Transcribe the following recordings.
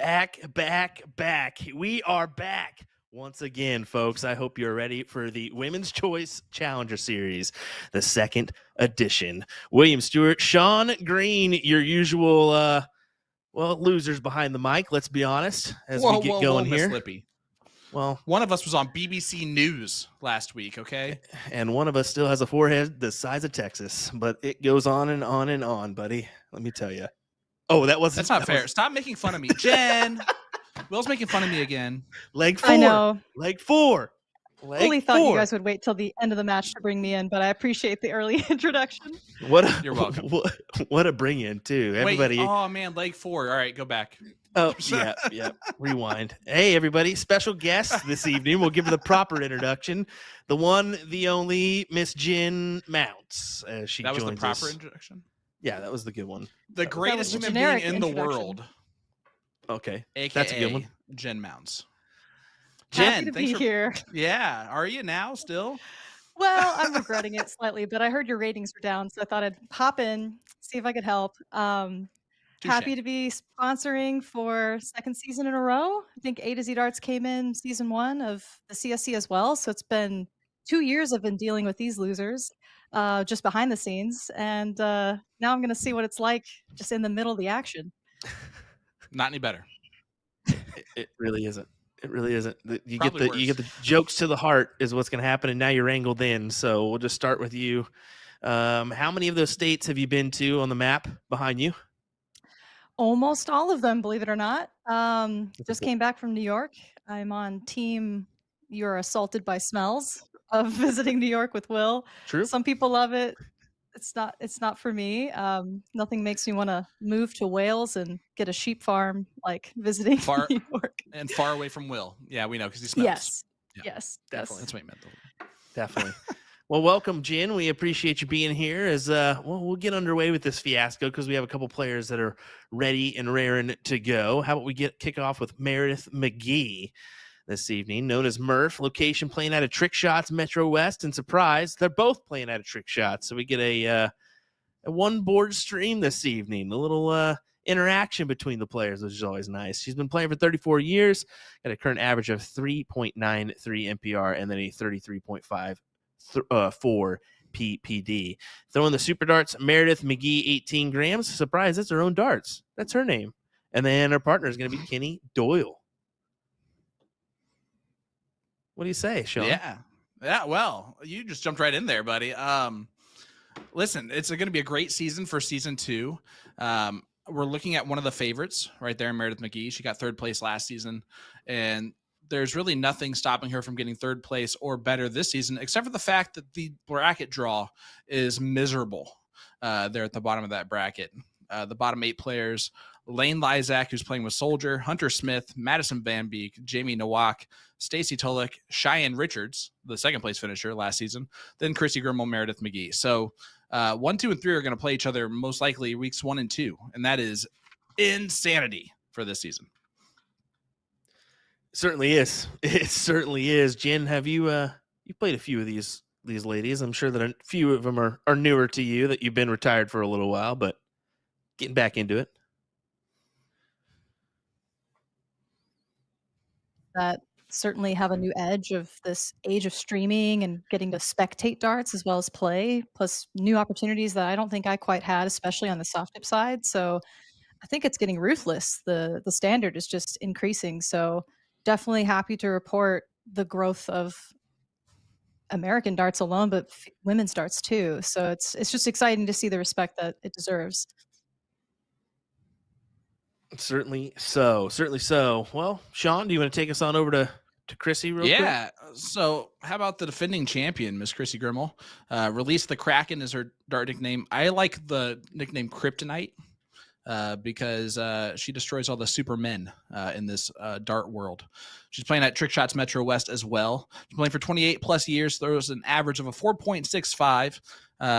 back. We are back once again, folks. I hope you're ready for the Women's Choice Challenger Series, the second edition. William Stewart, Sean Green, your usual, losers behind the mic. Let's be honest as we get going here. Miss Lippy. Well, one of us was on BBC News last week, okay? And one of us still has a forehead the size of Texas, but it goes on and on and on, buddy. Let me tell you. Oh, that's not fair. Stop making fun of me, Jen. Will's making fun of me again. Leg four. I know. Leg four. Fully thought you guys would wait till the end of the match to bring me in, but I appreciate the early introduction. You're welcome. What a bring in too. Everybody. Wait, oh man, leg four. All right, go back. Oh yeah. Rewind. Hey everybody, special guest this evening. We'll give her the proper introduction. The one, the only Miss Jen Mounts. She that was joins the proper us. introduction. Yeah, that was the good one. The greatest human being in the world. Okay, AKA that's a good one. Jen Mounts. Happy to be here. Yeah, are you now still? Well, I'm regretting it slightly, but I heard your ratings were down, so I thought I'd pop in, see if I could help. Happy to be sponsoring for second season in a row. I think A to Z Darts came in season 1 of the CSC as well, so it's been 2 years I've been dealing with these losers just behind the scenes, and now I'm going to see what it's like just in the middle of the action. Not any better. It really isn't. It really isn't. You get the jokes to the heart is what's going to happen, and now you're angled in. So we'll just start with you. How many of those states have you been to on the map behind you? Almost all of them, believe it or not. Just came back from New York. I'm on team You're Assaulted by Smells of visiting New York with Will. True. Some people love it. It's not for me. Nothing makes me want to move to Wales and get a sheep farm, like visiting New York. And far away from Will. Yeah, we know because he smells. Yes. Yeah. Yes. Definitely. That's what he meant though. Definitely. Well, welcome, Jen. We appreciate you being here. We'll get underway with this fiasco because we have a couple players that are ready and raring to go. How about we kick off with Meradith McGee this evening, known as Murph. Location playing out of Trick Shots, Metro West, and surprise, they're both playing out of Trick Shots. So we get a one board stream this evening. A little interaction between the players, which is always nice. She's been playing for 34 years, got a current average of 3.93 MPR and then a 33.5 for PPD. Throwing the super darts, Meradith McGee, 18 grams. Surprise, that's her own darts. That's her name. And then her partner is going to be Kenny Doyle. What do you say, Sean? Yeah. Well, you just jumped right in there, buddy. Listen, it's going to be a great season for season 2. We're looking at one of the favorites right there, Meradith McGee. She got 3rd place last season, and there's really nothing stopping her from getting 3rd place or better this season, except for the fact that the bracket draw is miserable there at the bottom of that bracket. The bottom 8 players, Lane Lysak, who's playing with Soldier, Hunter Smith, Madison Van Beek, Jamie Nowak, Stacy Tulloch, Cheyenne Richards, the 2nd place finisher last season, then Krissi Grimal, Meradith McGee. So 1, 2, and 3 are going to play each other most likely weeks 1 and 2, and that is insanity for this season. Certainly is. It certainly is. Jen, have you played a few of these ladies? I'm sure that a few of them are newer to you, that you've been retired for a little while, but getting back into it. That certainly have a new edge of this age of streaming and getting to spectate darts as well as play, plus new opportunities that I don't think I quite had, especially on the soft tip side. So I think it's getting ruthless. The standard is just increasing. So definitely happy to report the growth of American darts alone, but women's darts too. So it's just exciting to see the respect that it deserves. Certainly so. Well, Sean, do you want to take us on over to Krissi real quick? Yeah. So how about the defending champion, Miss Krissi Grimal? Release the Kraken is her dart nickname. I like the nickname Kryptonite because she destroys all the supermen in this dart world. She's playing at Trick Shots Metro West as well. She's playing for 28 plus years, throws an average of a 4.65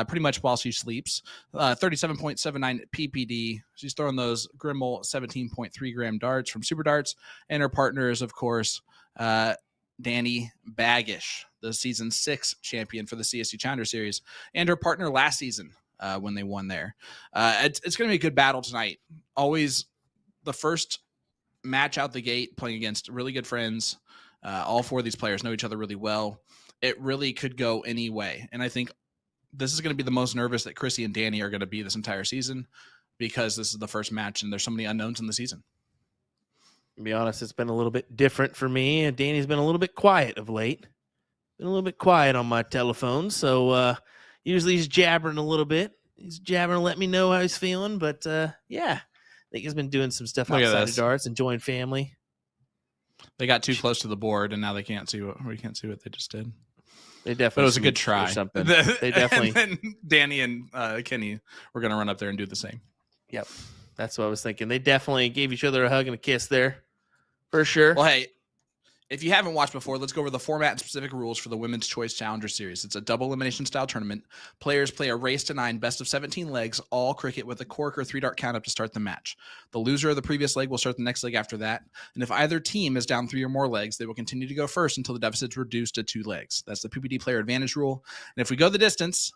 pretty much while she sleeps. 37.79 PPD. She's throwing those Grimal 17.3 gram darts from Super Darts. And her partner is, of course, Danny Baggish, the season 6 champion for the CSU Challenger Series, and her partner last season when they won there. It's going to be a good battle tonight. Always the first match out the gate playing against really good friends. All 4 of these players know each other really well. It really could go any way. And I think this is going to be the most nervous that Krissi and Danny are going to be this entire season, because this is the first match and there's so many unknowns in the season. To be honest, it's been a little bit different for me. And Danny's been a little bit quiet of late. Been a little bit quiet on my telephone. So usually he's jabbering a little bit. He's jabbering to let me know how he's feeling. But yeah, I think he's been doing some stuff outside of darts, enjoying family. They got too close to the board, and now we can't see what they just did. They definitely. But it was a good try. Something. They definitely. And then Danny and Kenny were going to run up there and do the same. Yep, that's what I was thinking. They definitely gave each other a hug and a kiss there, for sure. Well, hey, if you haven't watched before, let's go over the format and specific rules for the Women's Choice Challenger Series. It's a double elimination style tournament. Players play a race to 9 best of 17 legs, all cricket with a cork or 3-dart count up to start the match. The loser of the previous leg will start the next leg after that. And if either team is down 3 or more legs, they will continue to go first until the deficit's reduced to 2 legs. That's the PPD player advantage rule. And if we go the distance,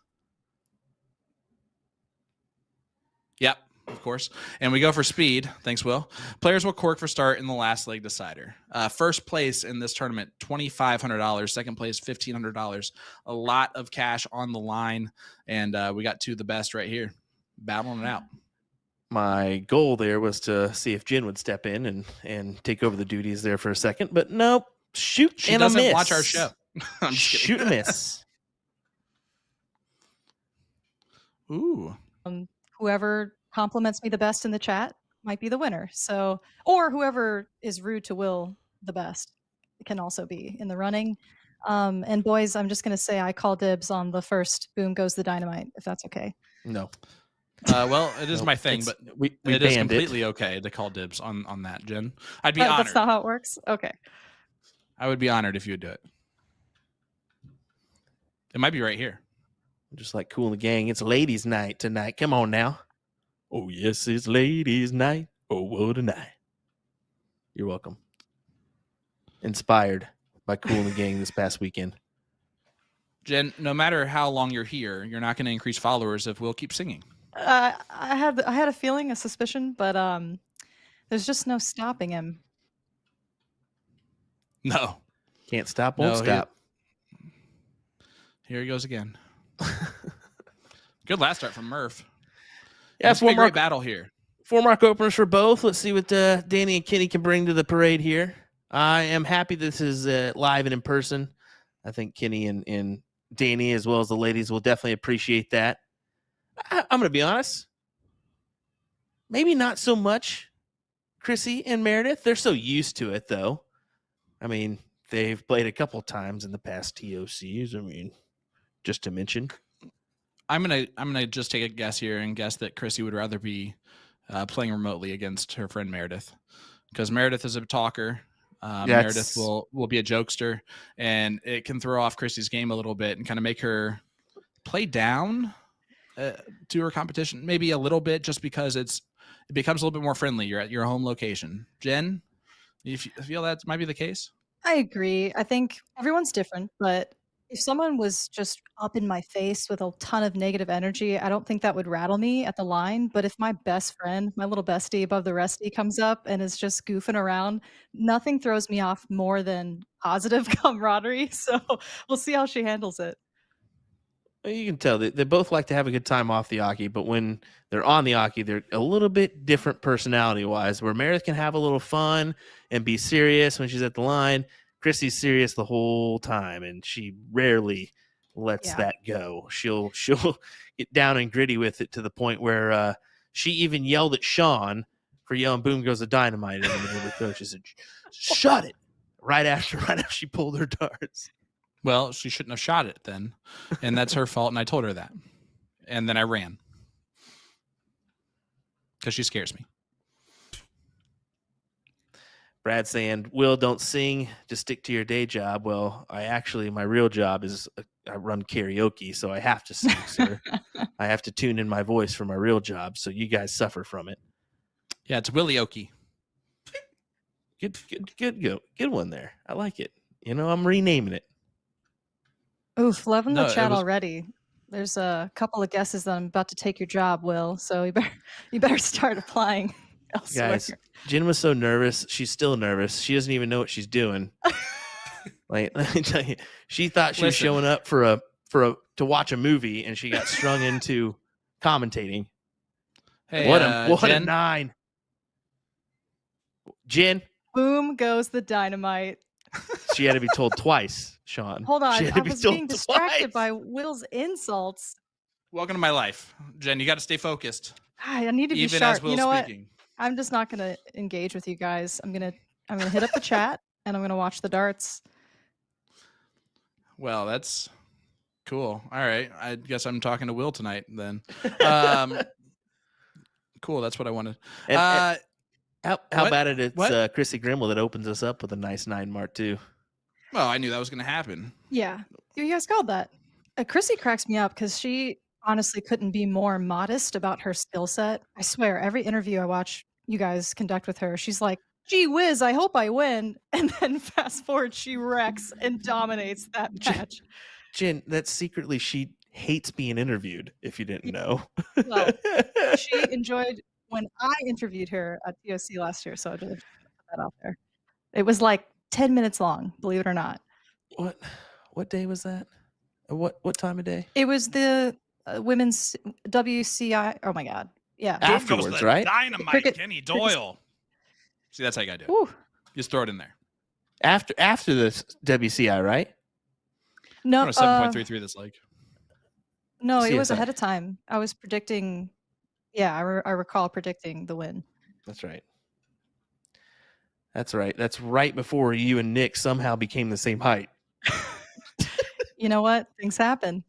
yep, of course. And we go for speed. Thanks, Will. Players will cork for start in the last leg decider. First place in this tournament, $2,500. Second place, $1,500. A lot of cash on the line. And we got 2 of the best right here, battling it out. My goal there was to see if Jen would step in and take over the duties there for a second. But nope. Shoot she and a miss. She doesn't watch our show. I'm just shoot and miss. Ooh. Whoever compliments me the best in the chat might be the winner. So, or whoever is rude to Will the best can also be in the running. And boys, I'm just going to say I call dibs on the first Boom Goes the Dynamite, if that's okay. No. Well, it is my thing, but it is completely okay to call dibs on that, Jen. I'd be honored. That's not how it works? Okay. I would be honored if you would do it. It might be right here. Just like Kool and the Gang, it's ladies' night tonight. Come on now. Oh, yes, it's ladies' night. Oh, what a night. You're welcome. Inspired by Kool and the Gang this past weekend. Jen, no matter how long you're here, you're not going to increase followers if Will keeps singing. I had a feeling, a suspicion, but there's just no stopping him. No. Can't stop, won't stop. Here he goes again. Good last start from Murph. Yeah, it's a great battle here. 4 mark openers for both. Let's see what Danny and Kenny can bring to the parade here. I am happy this is live and in person. I think Kenny and Danny, as well as the ladies, will definitely appreciate that. I'm going to be honest. Maybe not so much Krissi and Meradith. They're so used to it, though. I mean, they've played a couple times in the past TOCs. I mean, just to mention. I'm gonna just take a guess here and guess that Krissi would rather be playing remotely against her friend Meradith, because Meradith is a talker. Meradith will be a jokester, and it can throw off Krissi's game a little bit and kind of make her play down to her competition, maybe a little bit, just because it becomes a little bit more friendly. You're at your home location. Jen, you feel that might be the case? I agree. I think everyone's different, but if someone was just up in my face with a ton of negative energy, I don't think that would rattle me at the line. But if my best friend, my little bestie above the restie, comes up and is just goofing around, nothing throws me off more than positive camaraderie. So we'll see how she handles it. You can tell they both like to have a good time off the Aki, but when they're on the Aki, they're a little bit different personality-wise, where Meredith can have a little fun and be serious when she's at the line. Krissi's serious the whole time, and she rarely lets that go. She'll get down and gritty with it to the point where she even yelled at Sean for yelling "Boom Goes the Dynamite" in the middle of the coach. She said, "Shut it!" Right after she pulled her darts. Well, she shouldn't have shot it then, and that's her fault, and I told her that. And then I ran because she scares me. Brad saying, "Will, don't sing, just stick to your day job." Well, my real job is I run karaoke, so I have to sing, sir. I have to tune in my voice for my real job, so you guys suffer from it. Yeah, it's Willioke. Good one there. I like it. I'm renaming it. Oof, loving the chat already. There's a couple of guesses that I'm about to take your job, Will. So you better start applying. elsewhere. Guys, Jen was so nervous. She's still nervous. She doesn't even know what she's doing. Like, let me tell you, she thought she was Listen. showing up to watch a movie, and she got strung into commentating. Hey, What a Jen, 9. Jen, Boom goes the dynamite. she had to be told twice, Sean. Hold She on, had to I be was told being distracted twice. by Will's insults. welcome to my life. Jen, you got to stay focused. I need to be Even sharp. as Will's You know what? speaking. I'm just not gonna engage with you guys. I'm gonna hit up the chat and I'm gonna watch the darts. Well, that's cool. All right. I guess I'm talking to Will tonight then. Cool. That's what I wanted. And how what? about it? It's What? Krissi Grimal that opens us up with a nice 9 mark too. Well, I knew that was going to happen. Yeah, you guys called that. Chrissy cracks me up because she honestly couldn't be more modest about her skill set. I swear, every interview I watch you guys conduct with her, she's like, "Gee whiz, I hope I win," and then fast forward, she wrecks and dominates that match. Jen, that's secretly she hates being interviewed. If you didn't know, Well, she enjoyed when I interviewed her at TOC last year, so I just put that out there. It was like 10 minutes long, believe it or not. what day was that? What time of day? It was the women's WCI. Oh my god, yeah. Ah. Afterwards, right? Dynamite, Cricket- Kenny Doyle. See, that's how you got to do it. Ooh. Just throw it in there. After this WCI, right? No, 7.33 this leg. no, it was CSI. ahead of time. I was predicting. Yeah, I recall predicting the win. That's right. That's right. That's right before you and Nick somehow became the same height. You know what? Things happen.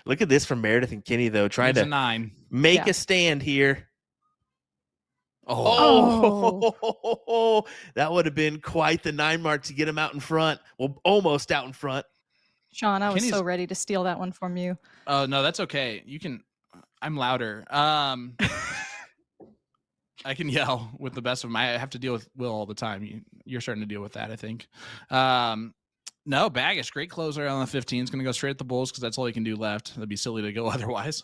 Look at this from Meredith and Kenny, though, trying It's a to 9. make Yeah. a stand here. Oh. Oh, that would have been quite the 9 mark to get him out in front. Well, almost out in front. Sean, I was Kenny's- so ready to steal that one from you. Oh, no, that's okay. You can. I'm louder. I can yell with the best of them. I have to deal with Will all the time. You're starting to deal with that, I think. No, Baggish, great closer on the 15. Is going to go straight at the Bulls because that's all he can do left. That'd be silly to go otherwise.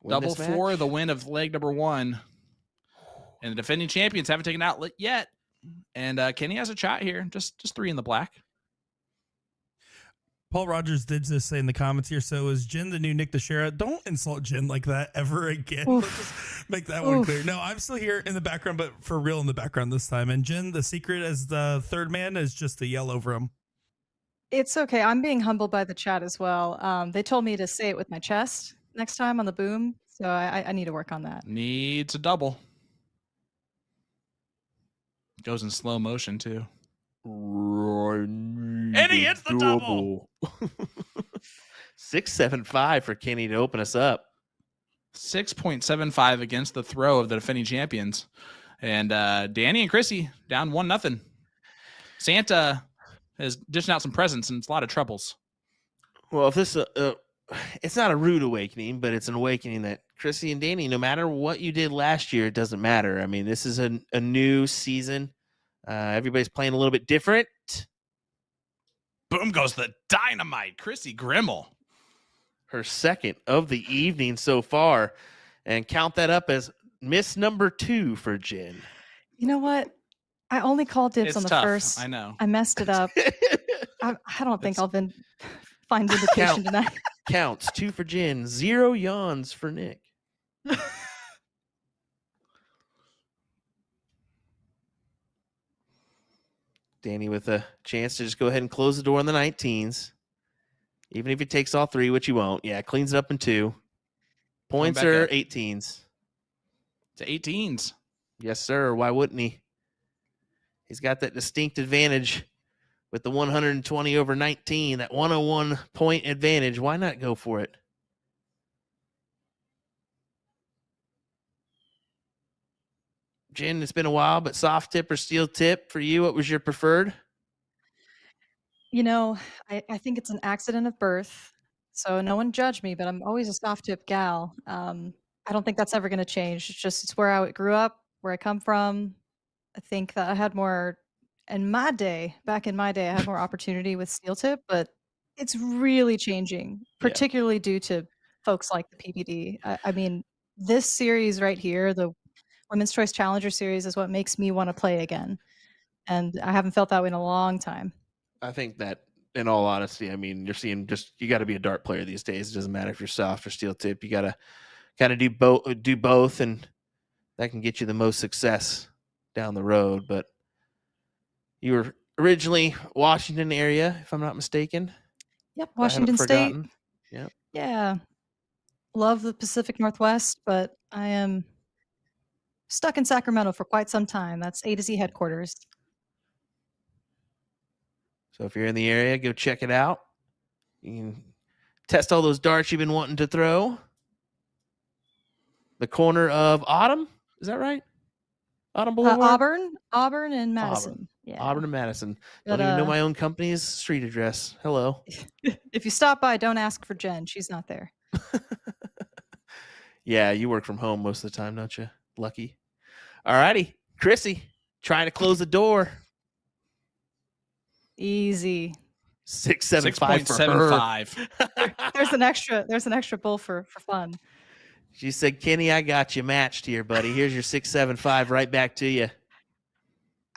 Win Double this match. 4, the win of leg number 1. And the defending champions haven't taken out yet. And Kenny has a shot here. Just 3 in the black. Paul Rogers did just say in the comments here, so is Jen the new Nick Teixeira? Don't insult Jen like that ever again. Oof. Let's just make that one clear. No, I'm still here in the background, but for real in the background this time. And Jen, the secret as the third man is just to yell over him. It's okay. I'm being humbled by the chat as well. They told me to say it with my chest next time on the boom, so I need to work on that. Needs a double. Goes in slow motion, too. And he hits the double. 6.75 for Kenny to open us up. 6.75 against the throw of the defending champions. And Danny and Chrissy down 1-0. Santa is dishing out some presents and it's a lot of troubles. Well, if this it's not a rude awakening, but it's an awakening that Chrissy and Danny, no matter what you did last year, it doesn't matter. I mean, this is a new season. Everybody's playing a little bit different. Boom goes the dynamite. Krissi Grimal. Her second of the evening so far. And count that up as miss number 2 for Jen. You know what? I only called dibs It's on the tough. first. I know. I messed it up. I don't think I'll find vindication tonight. Counts 2 for Jen, 0 yawns for Nick. Danny with a chance to just go ahead and close the door on the 19s. Even if he takes all 3, which he won't. Yeah, cleans it up in 2. Points back are up. 18s. To 18s. Yes, sir. Why wouldn't he? He's got that distinct advantage with the 120 over 19, that 101 point advantage. Why not go for it? Jen, it's been a while, but soft tip or steel tip for you, what was your preferred? You know, I think it's an accident of birth. So no one judge me, but I'm always a soft tip gal. I don't think that's ever going to change. It's where I grew up, where I come from. I think that I had more back in my day, I had more opportunity with steel tip, but it's really changing, particularly due to folks like the PPD. I mean, this series right here, the Women's Choice Challenger Series, is what makes me want to play again. And I haven't felt that way in a long time. I think that, in all honesty, I mean, you're seeing you got to be a dart player these days. It doesn't matter if you're soft or steel tip. You got to kind of do both, and that can get you the most success down the road. But you were originally Washington area, if I'm not mistaken. Yep, I haven't Washington State. forgotten. Yep. Yeah. Love the Pacific Northwest, but I am stuck in Sacramento for quite some time. That's A to Z headquarters. So if you're in the area, go check it out. You can test all those darts you've been wanting to throw. The corner of Autumn, is that right? Autumn Boulevard? Auburn and Madison. Yeah. Auburn and Madison. But, Don't even know my own company's street address. Hello. If you stop by, don't ask for Jen. She's not there. Yeah, you work from home most of the time, don't you? Lucky. All righty. Krissi, trying to close the door. Easy. 6.75 for her. 6.75. There's an extra bull for fun. She said, Kenny, I got you matched here, buddy. Here's your 6.75 right back to you.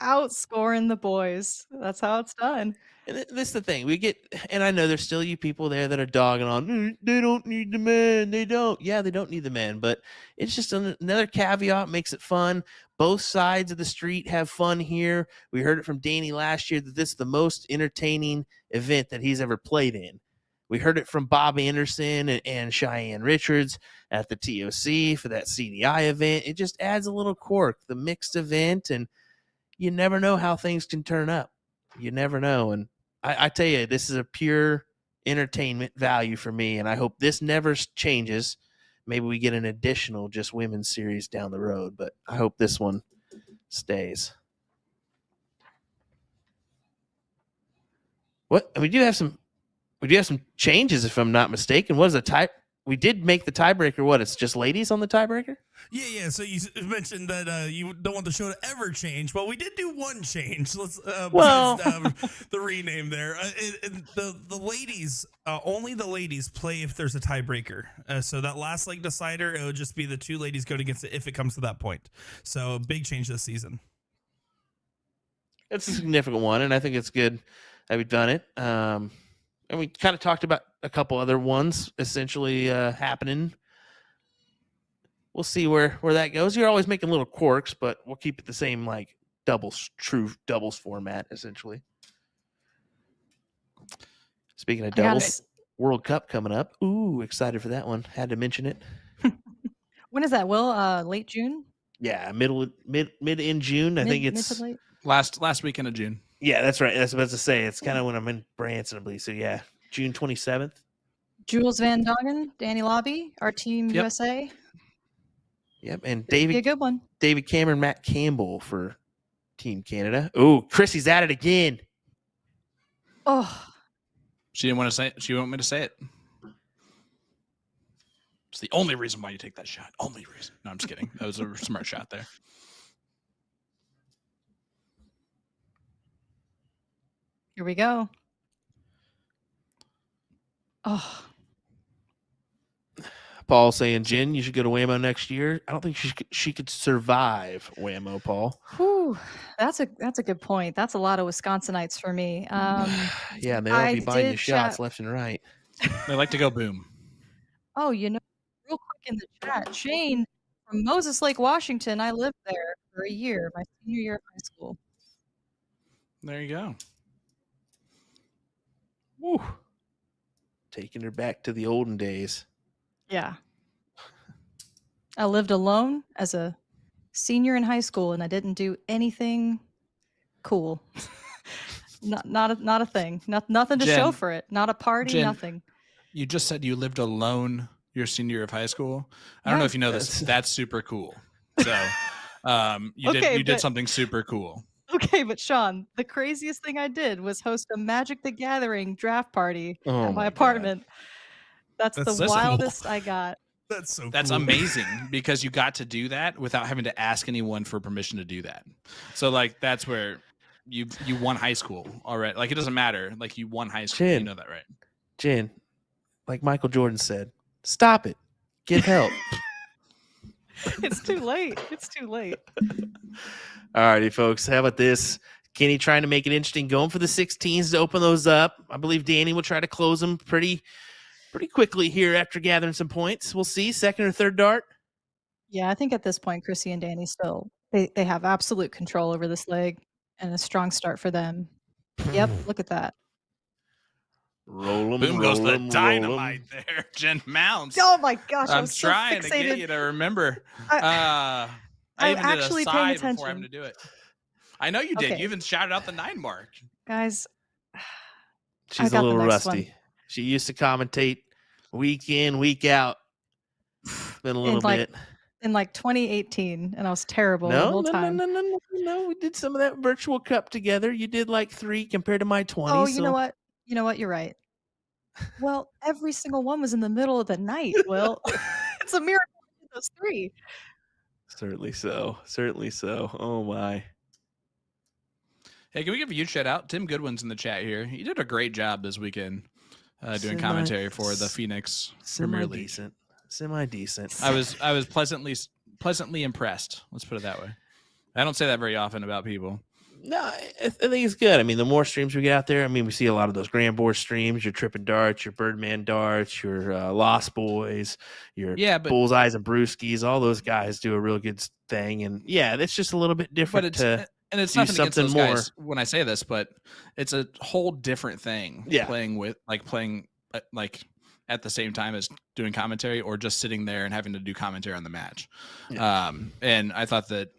Outscoring the boys. That's how it's done. And this is the thing. We get, and I know there's still you people there that are dogging on, they don't need the men. They don't. Yeah, they don't need the men. But it's just another caveat, makes it fun. Both sides of the street have fun here. We heard it from Danny last year that this is the most entertaining event that he's ever played in. We heard it from Bob Anderson and Cheyenne Richards at the TOC for that CDI event. It just adds a little quirk, the mixed event, and you never know how things can turn up. You never know. And I tell you, this is a pure entertainment value for me, and I hope this never changes. Maybe we get an additional just women's series down the road, but I hope this one stays. What? And we do have some changes, if I'm not mistaken. What is the type? We did make the tiebreaker. What? It's just ladies on the tiebreaker? Yeah. So you mentioned that you don't want the show to ever change. Well, we did do one change. Let's the rename there. The ladies, only the ladies play if there's a tiebreaker. So that last leg decider, it would just be the two ladies going against it if it comes to that point. So big change this season. It's a significant one, and I think it's good that we've done it. And we kind of talked about a couple other ones essentially happening. We'll see where that goes. You're always making little quirks, but we'll keep it the same, like true doubles format, essentially. Speaking of doubles, World Cup coming up. Ooh, excited for that one. Had to mention it. When is that, Will? Late June? Yeah, mid in June. I think it's mid to late? Last weekend of June. Yeah, that's right. That's what I was about to say. It's kind of when I'm in Branson, I believe. So yeah, June 27th. Jules Van Dongen, Danny Lobby, our team USA. Yep, and Be a good one. David Cameron, Matt Campbell for Team Canada. Oh, Krissi's at it again. Oh, She didn't want to say it. She didn't want me to say it. It's the only reason why you take that shot. Only reason. No, I'm just kidding. That was a smart shot there. here we go. Oh, Paul saying, Jen, you should go to Whammo next year. I don't think she could survive Whammo, Paul. whew. That's a good point. That's a lot of Wisconsinites for me. Yeah, and they won't be buying you shots left and right. They like to go boom. Oh, real quick in the chat, Shane from Moses Lake, Washington. I lived there for a year, my senior year of high school. There you go. Woo. Taking her back to the olden days. Yeah. I lived alone as a senior in high school, and I didn't do anything cool. not a thing. Nothing to show Jen, for it. Not a party. Jen, nothing. You just said you lived alone your senior year of high school. I don't know if you know this. That's super cool. So you did something super cool. Okay, but Sean, the craziest thing I did was host a Magic the Gathering draft party at my apartment. That's the wildest I got. That's so That's cool. amazing because you got to do that without having to ask anyone for permission to do that. So like that's where you won high school already. Like it doesn't matter. Like you won high school. Jen, you know that, right? Jen, like Michael Jordan said, stop it. Get help. It's too late. It's too late. All righty, folks. How about this? Kenny trying to make it interesting, going for the 16s to open those up. I believe Danny will try to close them pretty quickly here after gathering some points. We'll see. Second or third dart. Yeah, I think at this point, Krissi and Danny still they have absolute control over this leg and a strong start for them. Yep, look at that. Roll 'em, Boom roll goes the 'em, dynamite there, Jen Mounts. Oh my gosh, I I'm was so trying to get fixated. you to remember. I'm I even actually did a paying sigh before having attention. to do it. I know you did. Okay. You even shouted out the 9 mark. Guys, She's a got the little next rusty. one. She used to commentate week in, week out. Been a little bit. in like 2018, and I was terrible the No, whole no, no, time. no, no, no, no. We did some of that virtual cup together. You did like 3 compared to my 20. Oh, you know what? You know what? You're right. Well, every single one was in the middle of the night, Will. It's a miracle we did those 3. Certainly so. Certainly so. Oh my. Hey, can we give a huge shout out? Tim Goodwin's in the chat here. He did a great job this weekend doing commentary for the Phoenix Premier League. Semi-decent. I was pleasantly impressed. Let's put it that way. I don't say that very often about people. No, I think it's good. I mean, the more streams we get out there, I mean, we see a lot of those Grand Board streams, your Trippin' Darts, your Birdman Darts, your Lost Boys, your Bullseyes and Brewskis. All those guys do a real good thing. And yeah, it's just a little bit different and it's do nothing against something those more. guys when I say this, but it's a whole different thing. Yeah. Playing at the same time as doing commentary or just sitting there and having to do commentary on the match. Yeah. And I thought that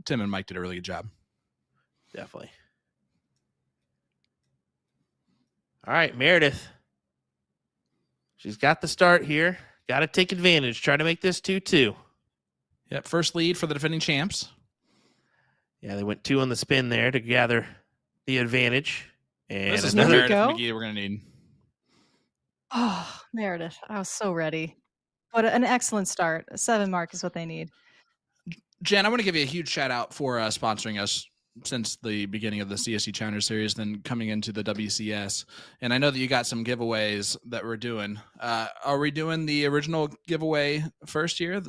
Tim and Mike did a really good job. Definitely. All right, Meredith. She's got the start here. Got to take advantage. Try to make this 2-2. Yep, first lead for the defending champs. Yeah, they went 2 on the spin there to gather the advantage. And This is There the we Meradith go. McGee we're going to need. Oh, Meredith, I was so ready. What an excellent start. A 7 mark is what they need. Jen, I want to give you a huge shout out for sponsoring us since the beginning of the CSC Challenger Series, then coming into the WCS. And I know that you got some giveaways that we're doing. Are we doing the original giveaway first here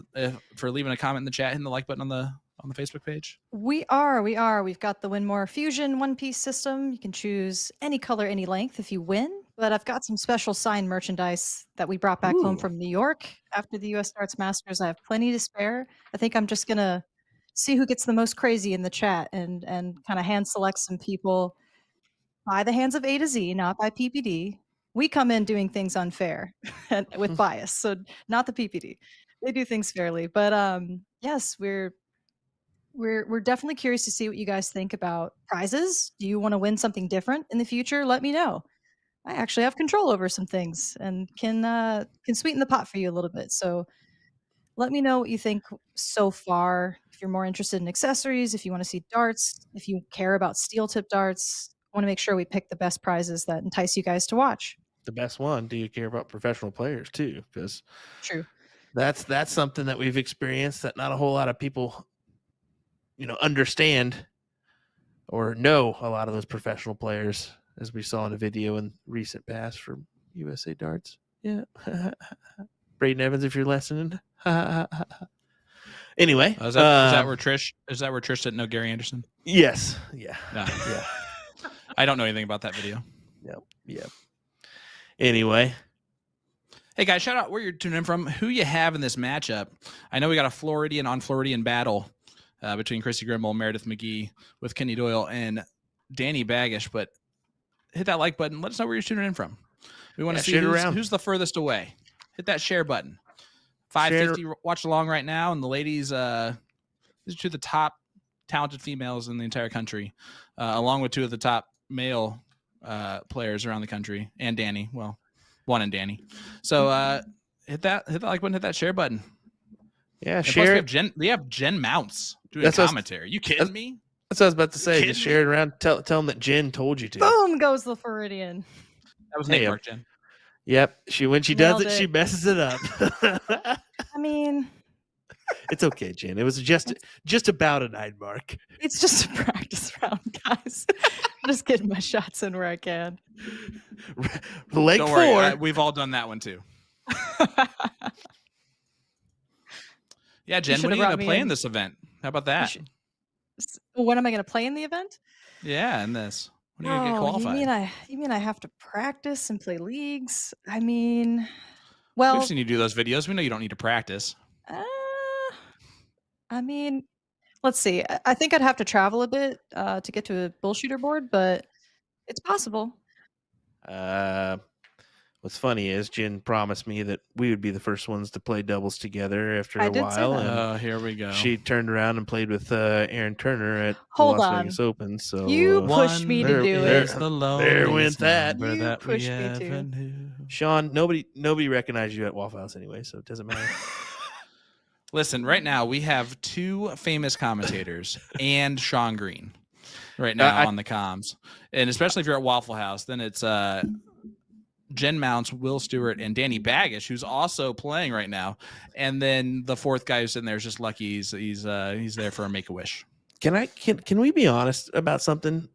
for leaving a comment in the chat, hitting the like button on the Facebook page? We are. We've got the Winmore Fusion one-piece system. You can choose any color, any length if you win. But I've got some special signed merchandise that we brought back home from New York after the U.S. Darts Masters. I have plenty to spare. I think I'm just going to see who gets the most crazy in the chat and kind of hand select some people by the hands of A to Z, not by PPD. We come in doing things unfair and with bias, so not the PPD. They do things fairly. But yes, we're definitely curious to see what you guys think about prizes. Do you want to win something different in the future? Let me know. I actually have control over some things and can sweeten the pot for you a little bit. So let me know what you think so far. If you're more interested in accessories, if you want to see darts, if you care about steel tip darts, I want to make sure we pick the best prizes that entice you guys to watch. The best one. Do you care about professional players too? Because True. That's something that we've experienced that not a whole lot of people, understand or know a lot of those professional players, as we saw in a video in recent past from USA Darts. Yeah. Braden Evans, if you're listening. Anyway. Is that where Trish didn't know Gary Anderson? Yes. Yeah. No. Yeah. I don't know anything about that video. Yep. Yep. Anyway. Hey guys, shout out where you're tuning in from, who you have in this matchup. I know we got a Floridian on Floridian battle between Krissi Grimal, Meradith McGee with Kenny Doyle and Danny Baggish, but hit that like button. Let us know where you're tuning in from. We want to see who's the furthest away. Hit that share button. 550 watch along right now, and the ladies, these are 2 of the top talented females in the entire country, along with 2 of the top male players around the country, and Danny. Well, 1 and Danny. So hit that like button, hit that share button. Yeah, and share. Plus we have Jen Mounts doing commentary. You kidding me? That's what I was about to say. Just share it around. Tell them that Jen told you to. Boom goes the Floridian. That was Nick Mark, Jen. Yep. When she does it, she messes it up. I mean, it's okay, Jen. It was just about a 9 mark. It's just a practice round, guys. I'm just getting my shots in where I can. Leg Don't 4. worry, we've all done that one too. Yeah, Jen, should when are have you going brought to me play in in. this event? How about that? When am I going to play in the event? Yeah, in this. When are you going to get Oh, qualified? you mean I have to practice and play leagues? I mean, We've well, seen you do those videos. We know you don't need to practice. uh, I mean, let's see. I think I'd have to travel a bit to get to a bullshooter board, but it's possible. What's funny is Jen promised me that we would be the first ones to play doubles together after I a did say while, that. and Oh, here we go. she turned around and played with Aaron Turner at the Hold Las on. Vegas Open. So You pushed me to there- do there- it. the there went that. number You that we pushed me to. ever knew. Sean, nobody recognized you at Waffle House anyway, so it doesn't matter. Listen, right now we have 2 famous commentators and Sean Green right now on the comms. And especially if you're at Waffle House, then it's Jen Mounts, Will Stewart, and Danny Baggish, who's also playing right now. And then the 4th guy who's sitting there is just lucky he's there for a Make-A-Wish. Can we be honest about something?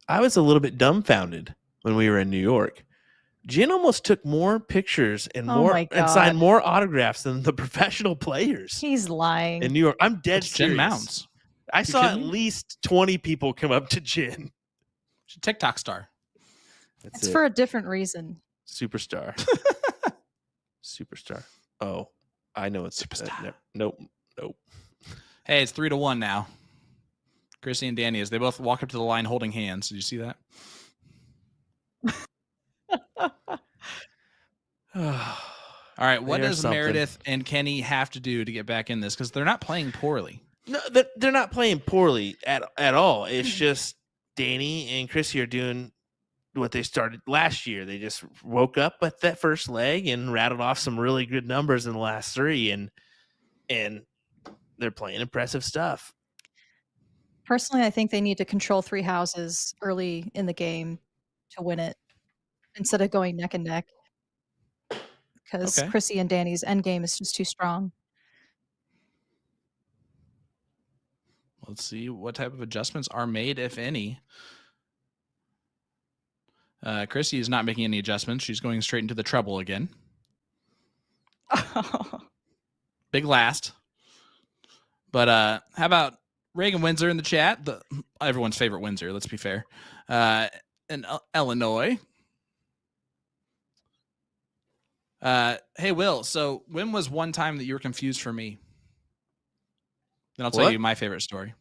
I was a little bit dumbfounded when we were in New York. Jen almost took more pictures and signed more autographs than the professional players. He's lying. In New York. I'm dead It's serious. Jen Mounts. I You saw at kidding me? least 20 people come up to Jen. She's a TikTok star. It's for a different reason. Superstar. Superstar. Oh, I know it's Superstar. Nope. Hey, it's 3-1 now. Krissi and Danny, as they both walk up to the line holding hands. Did you see that? All right, what does Meradith and Kenny have to do to get back in this? Because they're not playing poorly. No, they're not playing poorly at all. It's just Danny and Krissi are doing what they started last year. They just woke up at that first leg and rattled off some really good numbers in the last 3, and they're playing impressive stuff. Personally, I think they need to control 3 houses early in the game to win it instead of going neck and neck. Because Okay. Krissi and Danny's end game is just too strong. Let's see what type of adjustments are made, if any. Krissi is not making any adjustments. She's going straight into the treble again. Big last. But how about Reagan Windsor in the chat? Everyone's favorite Windsor, let's be fair. In Illinois. Hey, Will, so when was one time that you were confused for me? Then I'll tell you my favorite story.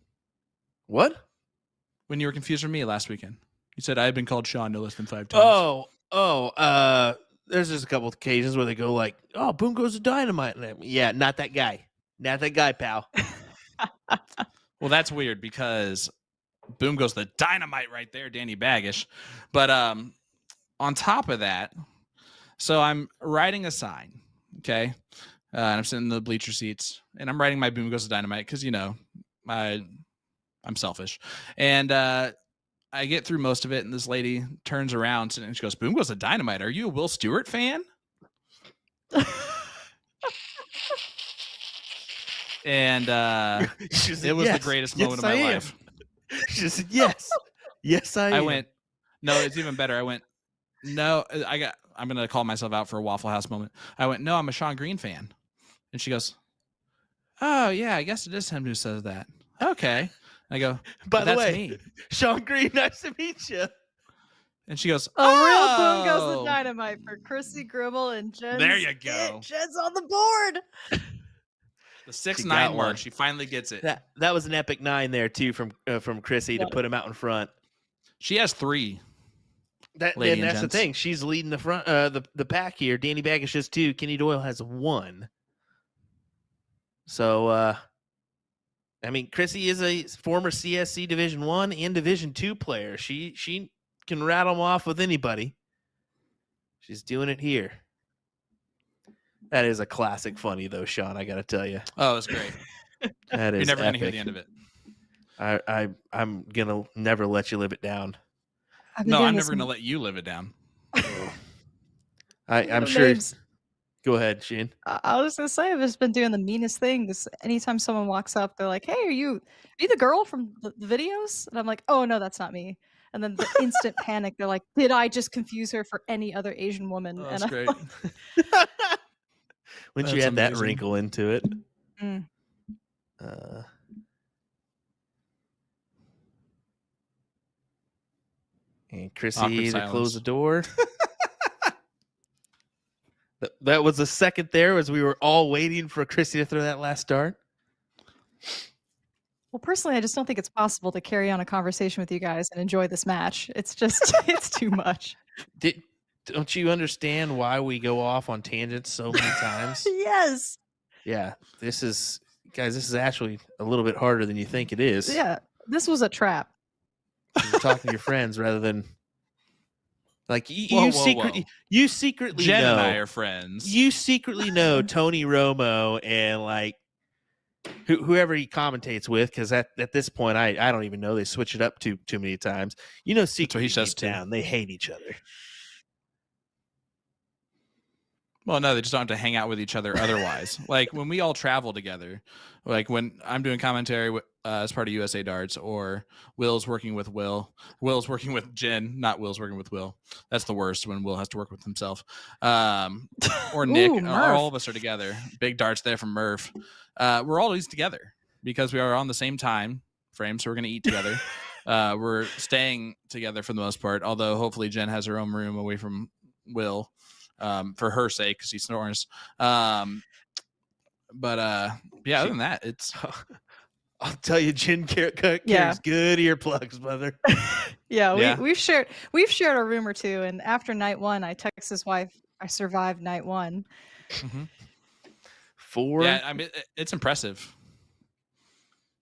What? When you were confused for me last weekend. You said I had been called Sean no less than 5 times. There's just a couple of occasions where they go like, "Oh, boom goes the dynamite." And yeah, not that guy, pal. Well, that's weird because boom goes the dynamite right there, Danny Baggish. But on top of that, so I'm riding a sign, okay, and I'm sitting in the bleacher seats, and I'm writing my boom goes the dynamite because I'm selfish, and I get through most of it, and this lady turns around and she goes, "Boom goes the dynamite. Are you a Will Stewart fan?" And it was the greatest moment of my life. She said, "Yes, yes, I am." I went, "No, it's even better." I went, "No, I'm going to call myself out for a Waffle House moment." I went, "No, I'm a Sean Green fan." And she goes, "Oh, yeah, I guess it is him who says that." Okay. I go, By the that's way, me. Sean Green, nice to meet you. And she goes, A real boom goes the dynamite for Krissi Grimal and Jen. There you go. Jen's on the board. The 6'9" got mark. one. She finally gets it. That was an epic 9 there too from Krissi to put him out in front. She has 3. That's the thing. She's leading the front, the pack here. Danny Baggish has 2. Kenny Doyle has 1. So, I mean, Krissi is a former CSC Division 1 and Division 2 player. She can rattle them off with anybody. She's doing it here. That is a classic funny though, Sean. I got to tell you. Oh, it's great. That is. You're never going to hear epic. the end of it. I'm gonna never let you live it down. No, I'm never going to let you live it down. I'm sure. Go ahead, Shane. I was gonna say I've just been doing the meanest things. Anytime someone walks up, they're like, "Hey, are you the girl from the videos?" And I'm like, "Oh no, that's not me." And then the instant panic, they're like, "Did I just confuse her for any other Asian woman?" Oh, and that's great. Once you add that wrinkle into it. And Awkward Krissi to close silence. the door. That was the second there as we were all waiting for Krissi to throw that last dart. Well, personally, I just don't think it's possible to carry on a conversation with you guys and enjoy this match. It's just, it's too much. Don't you understand why we go off on tangents so many times? Yes. Yeah, this is actually a little bit harder than you think it is. Yeah, this was a trap. You're talking to your friends rather than like Whoa, you whoa, secretly whoa. you secretly Jen know and I are friends. you secretly know Tony Romo and like whoever he commentates with, because at this point I don't even know, they switch it up too many times. You know, secretly he says deep down they hate each other. Well, no, they just don't have to hang out with each other otherwise. Like when we all travel together, like when I'm doing commentary as part of USA Darts, or Will's working with Will's working with Jen, not Will's working with Will. That's the worst when Will has to work with himself. Or Nick, Ooh, or Murph. all of us are together. Big darts there from Murph. We're always together because we are on the same time frame, so we're going to eat together. We're staying together for the most part, although hopefully Jen has her own room away from Will. For her sake, because he snores. Yeah, other than that, it's. I'll tell you, Jen carries good earplugs, brother. Yeah, we've shared a room or two, and after night one, I text his wife, I survived night one. Mm-hmm. 4. Yeah, I mean, it's impressive.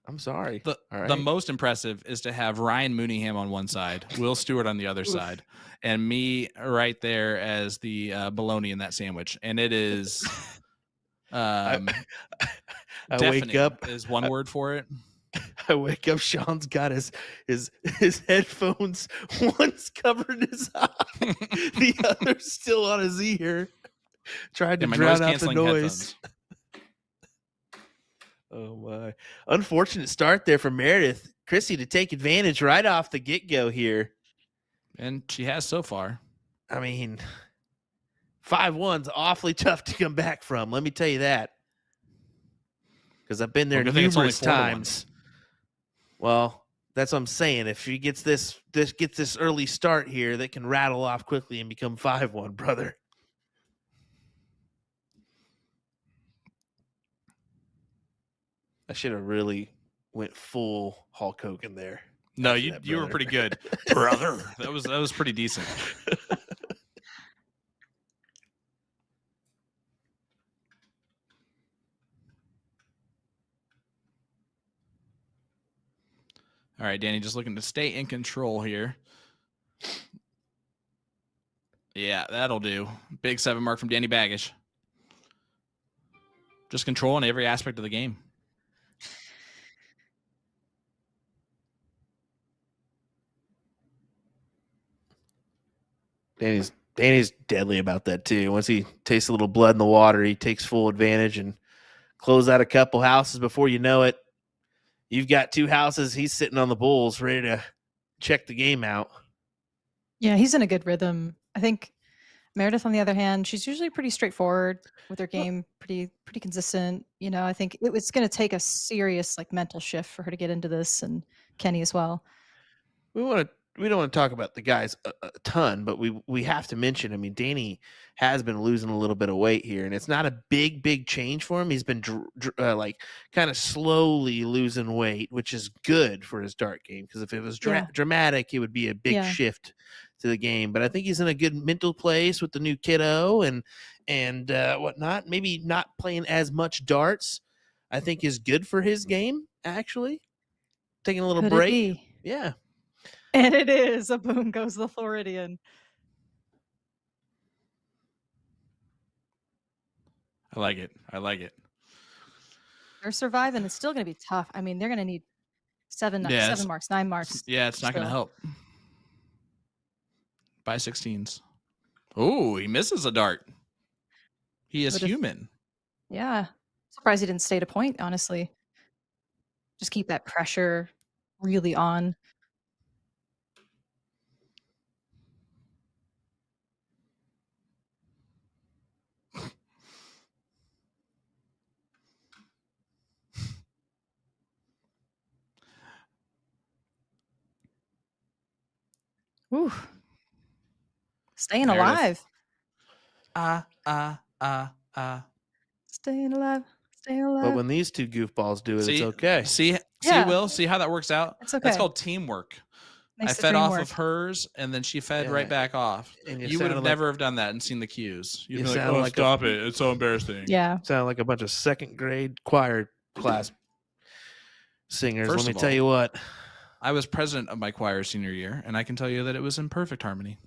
I'm sorry. The most impressive is to have Ryan Mooneyham on one side, Will Stewart on the other side, and me right there as the bologna in that sandwich. And it is I wake up is one word for it. I wake up, Sean's got his headphones, one's covered his eye, the other's still on his ear, trying to drown out the noise. Headphones. Oh my. Unfortunate start there for Meradith. Krissi to take advantage right off the get-go here. And she has so far. I mean, 5-1's awfully tough to come back from. Let me tell you that. Because I've been there numerous times. Well, that's what I'm saying. If she gets this early start here, that can rattle off quickly and become 5-1, brother. I should have really went full Hulk Hogan there. No, you were pretty good, brother. That was pretty decent. All right, Danny, just looking to stay in control here. Yeah, that'll do. Big 7 mark from Danny Baggish. Just controlling every aspect of the game. Danny's deadly about that too. Once he tastes a little blood in the water, he takes full advantage and close out a couple houses. Before you know it, you've got 2 houses. He's sitting on the bulls, ready to check the game out. Yeah, he's in a good rhythm. I think Meradith, on the other hand, she's usually pretty straightforward with her game, pretty consistent. You know, I think it's going to take a serious mental shift for her to get into this, and Kenny as well. We don't want to talk about the guys a ton, but we have to mention, I mean, Danny has been losing a little bit of weight here, and it's not a big change for him. He's been kind of slowly losing weight, which is good for his dart game, because if it was dramatic, it would be a big shift to the game. But I think he's in a good mental place with the new kiddo and whatnot. Maybe not playing as much darts, I think, is good for his game, actually. Taking a little break. Yeah. And it is. A boom goes the Floridian. I like it. They're surviving. It's still going to be tough. I mean, they're going to need 7 marks, 9 marks. Yeah, it's not going to help. By 16s. Oh, he misses a dart. He is human. Yeah. Surprised he didn't stay to point, honestly. Just keep that pressure really on. Ooh. Staying Meredith. alive. Staying alive. Staying alive. But when these two goofballs do it, See, it's okay. See, Yeah. Will, see how that works out? It's okay. That's called teamwork. Makes I the fed dream off work. of hers, and then she fed Yeah. right back off. And You would have sounded never have done that and seen the cues. You'd You be like, sound "Oh, like stop it! It's so embarrassing." Yeah. sound like a bunch of second grade choir class singers. First Let me of tell all, you what. I was president of my choir senior year, and I can tell you that it was in perfect harmony.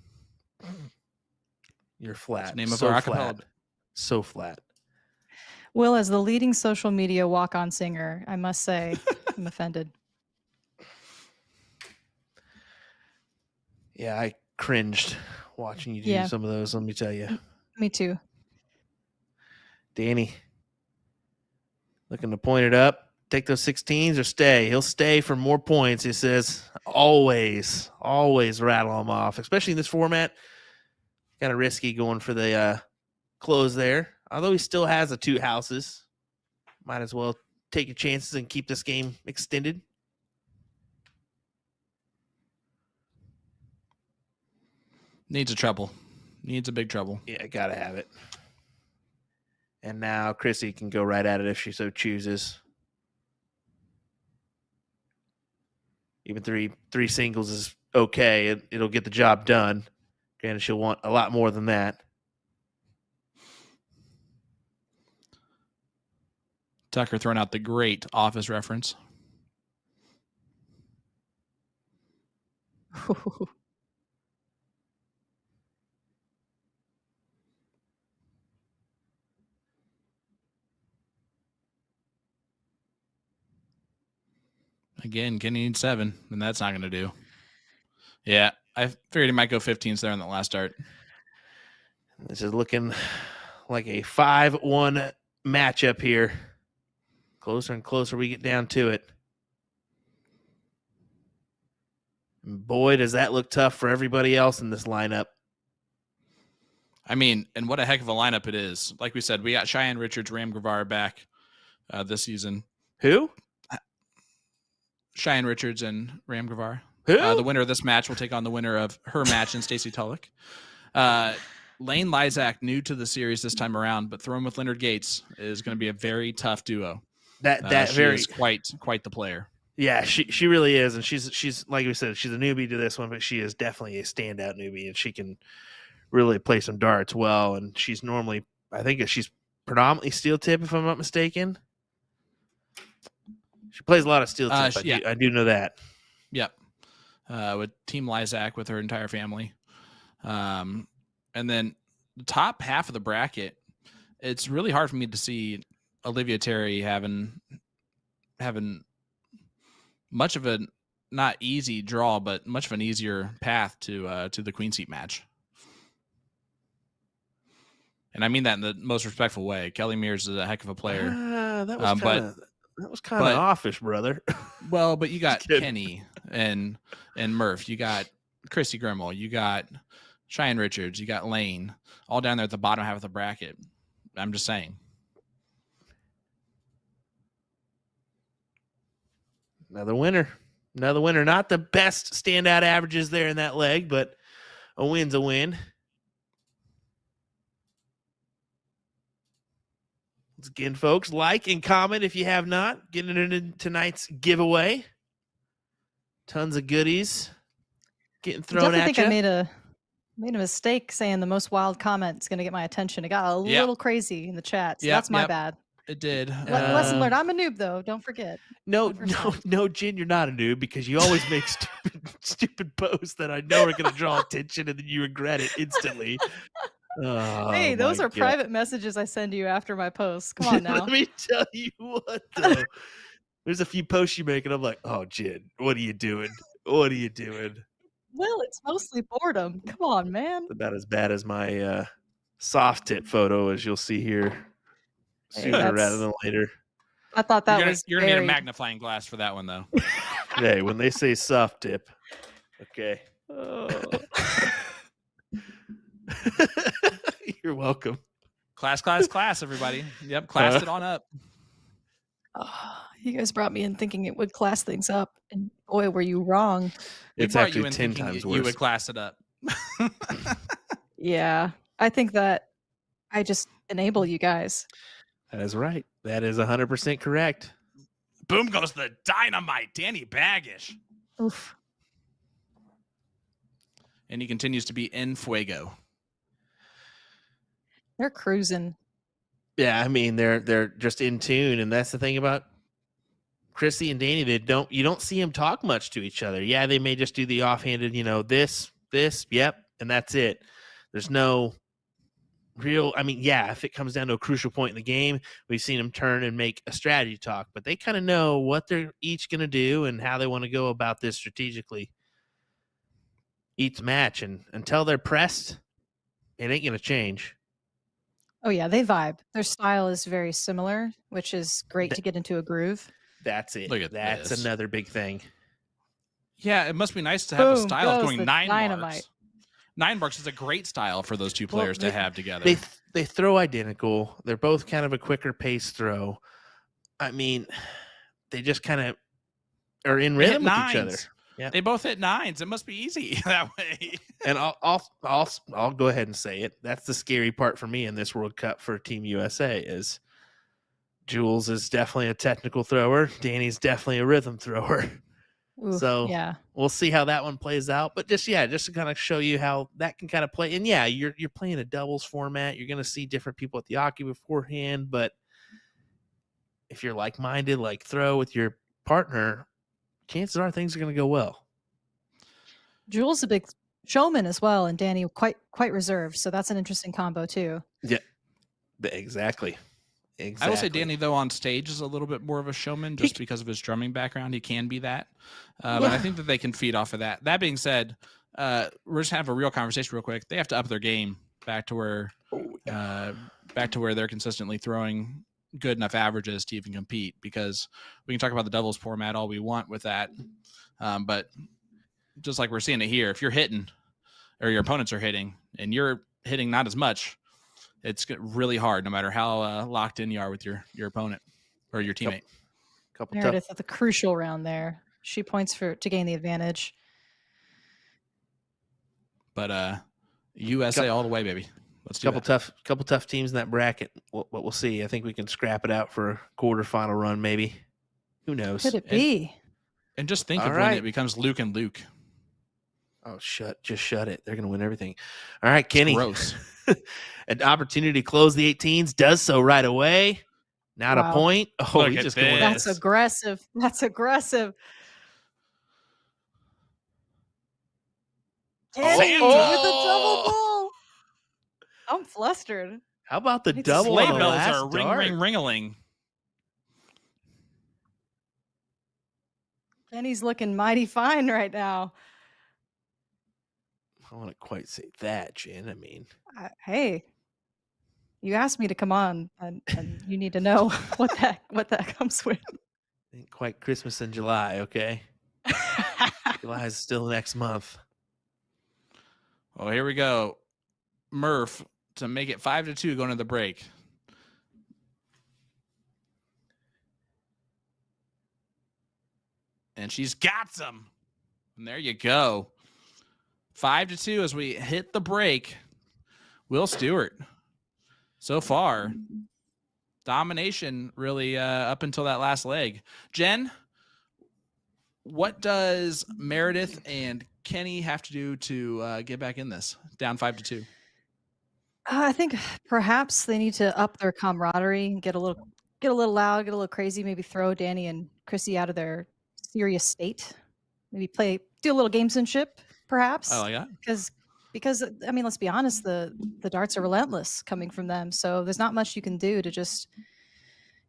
You're flat. That's the name of so our flat. acapella. So flat. Will, as the leading social media walk-on singer, I must say, I'm offended. Yeah, I cringed watching you do Yeah. some of those. Let me tell you. Me too. Danny, looking to point it up. Take those 16s or stay. He'll stay for more points. He says, always rattle them off, especially in this format. Kind of risky going for the close there. Although he still has the 2 houses. Might as well take your chances and keep this game extended. Needs a treble. Needs a big treble. Yeah, gotta have it. And now Krissi can go right at it if she so chooses. Even three singles is okay. It'll get the job done. Granted, she'll want a lot more than that. Tucker throwing out the great Office reference. Again, Kenny needs 7, and that's not going to do. Yeah, I figured he might go 15s there in the last start. This is looking like a 5-1 matchup here. Closer and closer we get down to it. And boy, does that look tough for everybody else in this lineup. I mean, and what a heck of a lineup it is. Like we said, we got Cheyenne Richards, Ram Guevara back this season. Who? Cheyenne Richards and Ram Guevara. Who? The winner of this match will take on the winner of her match and Stacey Tulloch. Lane Lysak, new to the series this time around, but thrown with Leonard Gates is going to be a very tough duo. She is quite the player. Yeah, she really is, and she's like we said, she's a newbie to this one, but she is definitely a standout newbie, and she can really play some darts well. And she's normally, I think, she's predominantly steel tip, if I'm not mistaken. She plays a lot of steel tip. Yeah. I do know that. Yep. With Team Lysak with her entire family. And then the top half of the bracket, it's really hard for me to see Olivia Terry having much of a not easy draw, but much of an easier path to the queen seat match. And I mean that in the most respectful way. Kelly Mears is a heck of a player. That was kind of offish, brother. Well, but you got Kenny and Murph. You got Krissi Grimal. You got Cheyenne Richards. You got Lane. All down there at the bottom half of the bracket. I'm just saying. Another winner. Not the best standout averages there in that leg, but a win's a win. Once again, folks, like and comment if you have not. Getting into tonight's giveaway. Tons of goodies getting thrown I at think you. I made a mistake saying the most wild comment is going to get my attention. It got a little crazy in the chat, so that's my bad. It did. Lesson learned. I'm a noob, though. Don't forget. No, Jen, you're not a noob because you always make stupid posts that I know are going to draw attention and then you regret it instantly. Hey, those are private messages I send you after my posts. Come on now. Let me tell you what, though. There's a few posts you make, and I'm like, oh, Jen, what are you doing? What are you doing? Well, it's mostly boredom. Come on, man. It's about as bad as my soft tip photo, as you'll see here sooner rather than later. I thought that was you're going to need a magnifying glass for that one, though. Hey, when they say soft tip, okay. Oh. You're welcome. Class, everybody. Yep, classed it on up. Oh, you guys brought me in thinking it would class things up, and boy, were you wrong. We It's brought actually you in 10 thinking times you would worse. class it up. Yeah, I think that I just enable you guys. That is right. That is 100% correct. Boom goes the dynamite, Danny Baggish. Oof. And he continues to be en fuego. They're cruising. Yeah, I mean they're just in tune, and that's the thing about Krissi and Danny. You don't see them talk much to each other. Yeah, they may just do the offhanded, this, yep, and that's it. There's no real. I mean, yeah, if it comes down to a crucial point in the game, we've seen them turn and make a strategy talk, but they kind of know what they're each going to do and how they want to go about this strategically each match. And until they're pressed, it ain't going to change. Oh yeah, they vibe. Their style is very similar, which is great to get into a groove. That's it. Look at That's this. another big thing. Yeah, it must be nice to have a Boom style of goes going the 9 dynamite. marks. 9 marks is a great style for those two players to have together. They throw identical. They're both kind of a quicker pace throw. I mean, they just kind of are in They hit rhythm with each other. nines. Yeah. They both hit 9s. It must be easy that way. And I'll go ahead and say it. That's the scary part for me in this World Cup for Team USA is Jules is definitely a technical thrower. Danny's definitely a rhythm thrower. Oof, So yeah, we'll see how that one plays out. But just to kind of show you how that can kind of play. And yeah, you're playing a doubles format. You're going to see different people at the hockey beforehand. But if you're like-minded, like throw with your partner, chances are things are going to go well. Jules a big showman as well, and Danny quite reserved. So that's an interesting combo too. Yeah, exactly. I will say Danny, though, on stage is a little bit more of a showman just because of his drumming background. He can be that. And I think that they can feed off of that. That being said, we're just have a real conversation real quick. They have to up their game back to where they're consistently throwing good enough averages to even compete, because we can talk about the doubles format all we want with that. But just like we're seeing it here, if you're hitting or your opponents are hitting and you're hitting not as much, it's really hard no matter how locked in you are with your opponent or your teammate. Couple Meredith at the crucial round there. She points to gain the advantage. But USA all the way, baby. Let's do couple tough teams in that bracket. We'll see. I think we can scrap it out for a quarterfinal run, maybe. Who knows? Could it be? And just think All of right. when it becomes Luke and Luke. Oh, just shut it. They're going to win everything. All right, Kenny. Gross. An opportunity to close the 18s, does so right away. Not Wow. a point. Oh, Look he's at just going. this. That's aggressive. That's aggressive. Danny Santa. with the double ball. I'm flustered. How about the Need to double? Sleigh on the bells last are ring, dart? ring, ring-a-ling. Kenny's looking mighty fine right now. I want to quite say that, Jen. I mean, Hey, you asked me to come on, and you need to know what that comes with. ain't quite Christmas in July, okay? July is still next month. Oh, here we go. Murph to make it 5-2 going to the break. And she's got some. And there you go. 5-2 as we hit the break. Will Stewart. So far, domination really up until that last leg. Jen, what does Meredith and Kenny have to do to get back in this? Down 5-2. I think perhaps they need to up their camaraderie and get a little loud, get a little crazy. Maybe throw Danny and Krissi out of their serious state. Maybe do a little gamesmanship, perhaps. I like that. Because I mean, let's be honest, the darts are relentless coming from them. So there's not much you can do to just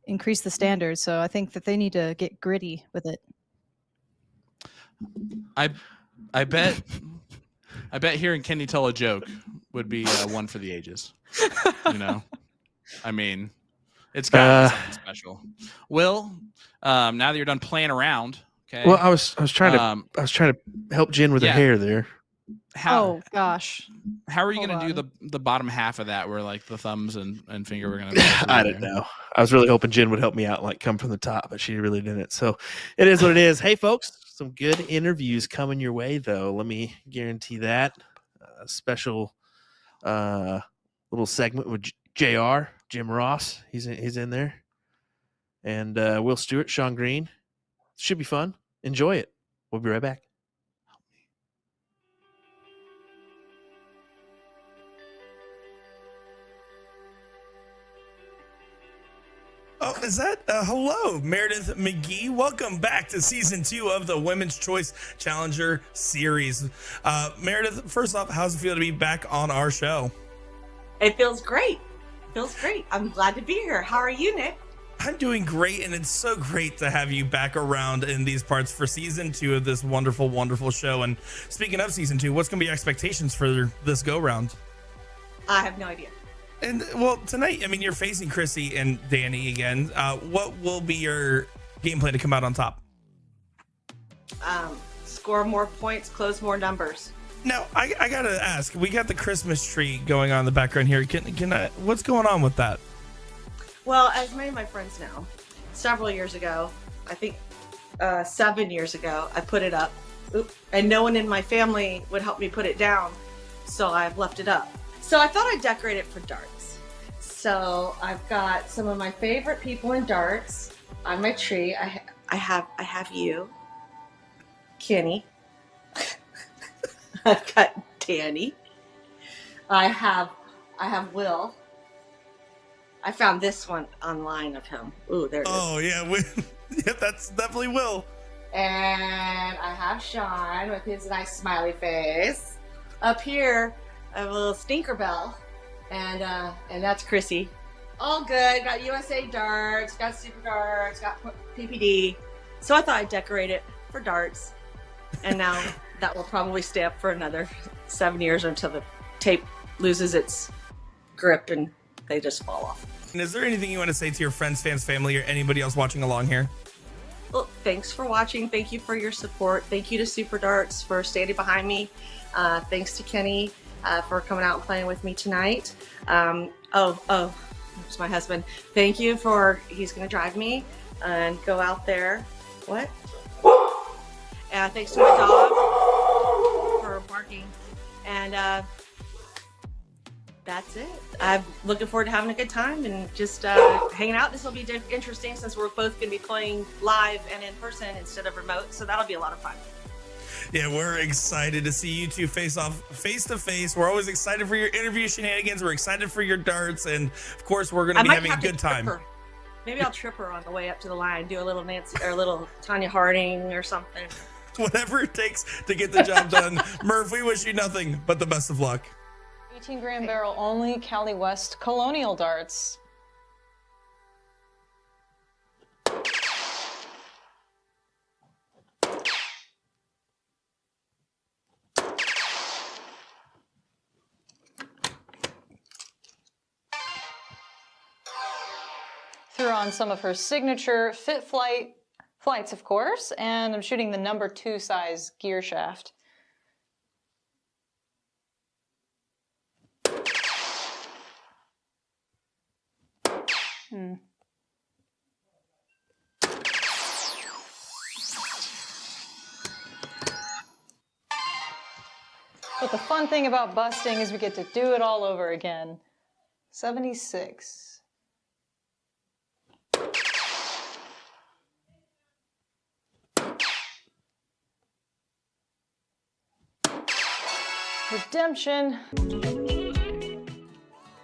increase the standards. So I think that they need to get gritty with it. I bet hearing Kenny tell a joke would be one for the ages. You know, I mean, it's got something special. Will, now that you're done playing around, okay? Well, I was trying to help Jen with her hair there. Oh gosh. How are you Hold going to do on. the bottom half of that where like the thumbs and finger were going to I don't know. I was really hoping Jen would help me out, like come from the top, but she really didn't. So it is what it is. Hey, folks, some good interviews coming your way, though. Let me guarantee that. A special little segment with JR, Jim Ross. He's in there. And Will Stewart, Sean Green. Should be fun. Enjoy it. We'll be right back. Oh, is that hello, Meradith McGee? Welcome back to season 2 of the Women's Choice Challenger Series. Meradith, first off, how's it feel to be back on our show? It feels great. I'm glad to be here. How are you, Nick? I'm doing great, and it's so great to have you back around in these parts for season 2 of this wonderful, wonderful show. And speaking of season 2, what's going to be your expectations for this go round? I have no idea. And well, tonight, I mean, you're facing Krissi and Danny again. What will be your game plan to come out on top? Score more points, close more numbers. Now, I gotta ask. We got the Christmas tree going on in the background here. Can I? What's going on with that? Well, as many of my friends know, several years ago, I think 7 years ago, I put it up. And no one in my family would help me put it down, so I've left it up. So I thought I'd decorate it for darts. So I've got some of my favorite people in darts on my tree. I have you, Kenny. I've got Danny. I have Will. I found this one online of him. Ooh, there it is. Oh yeah, yeah, that's definitely Will. And I have Sean with his nice smiley face. Up here, I have a little stinker bell, and that's Krissi. All good. Got USA darts, got super darts, got PPD. So I thought I'd decorate it for darts, and now that will probably stay up for another 7 years until the tape loses its grip and they just fall off. And is there anything you want to say to your friends, fans, family, or anybody else watching along here? Well, thanks for watching. Thank you for your support. Thank you to Super Darts for standing behind me. Thanks to Kenny for coming out and playing with me tonight. It's my husband. Thank you for, he's going to drive me and go out there. What? Thanks to my dog for barking. And that's it. I'm looking forward to having a good time and just hanging out. This will be interesting since we're both going to be playing live and in person instead of remote. So that'll be a lot of fun. Yeah, we're excited to see you two face off face to face. We're always excited for your interview shenanigans. We're excited for your darts. And of course, we're going to be having a good time. Maybe I'll trip her on the way up to the line, do a little Nancy or a little Tanya Harding or something. Whatever it takes to get the job done. Murph, we wish you nothing but the best of luck. 18 gram barrel only, Cali West Colonial darts. Threw on some of her signature fit flights, of course, and I'm shooting the number 2 size gear shaft. But the fun thing about busting is we get to do it all over again. 76. Redemption.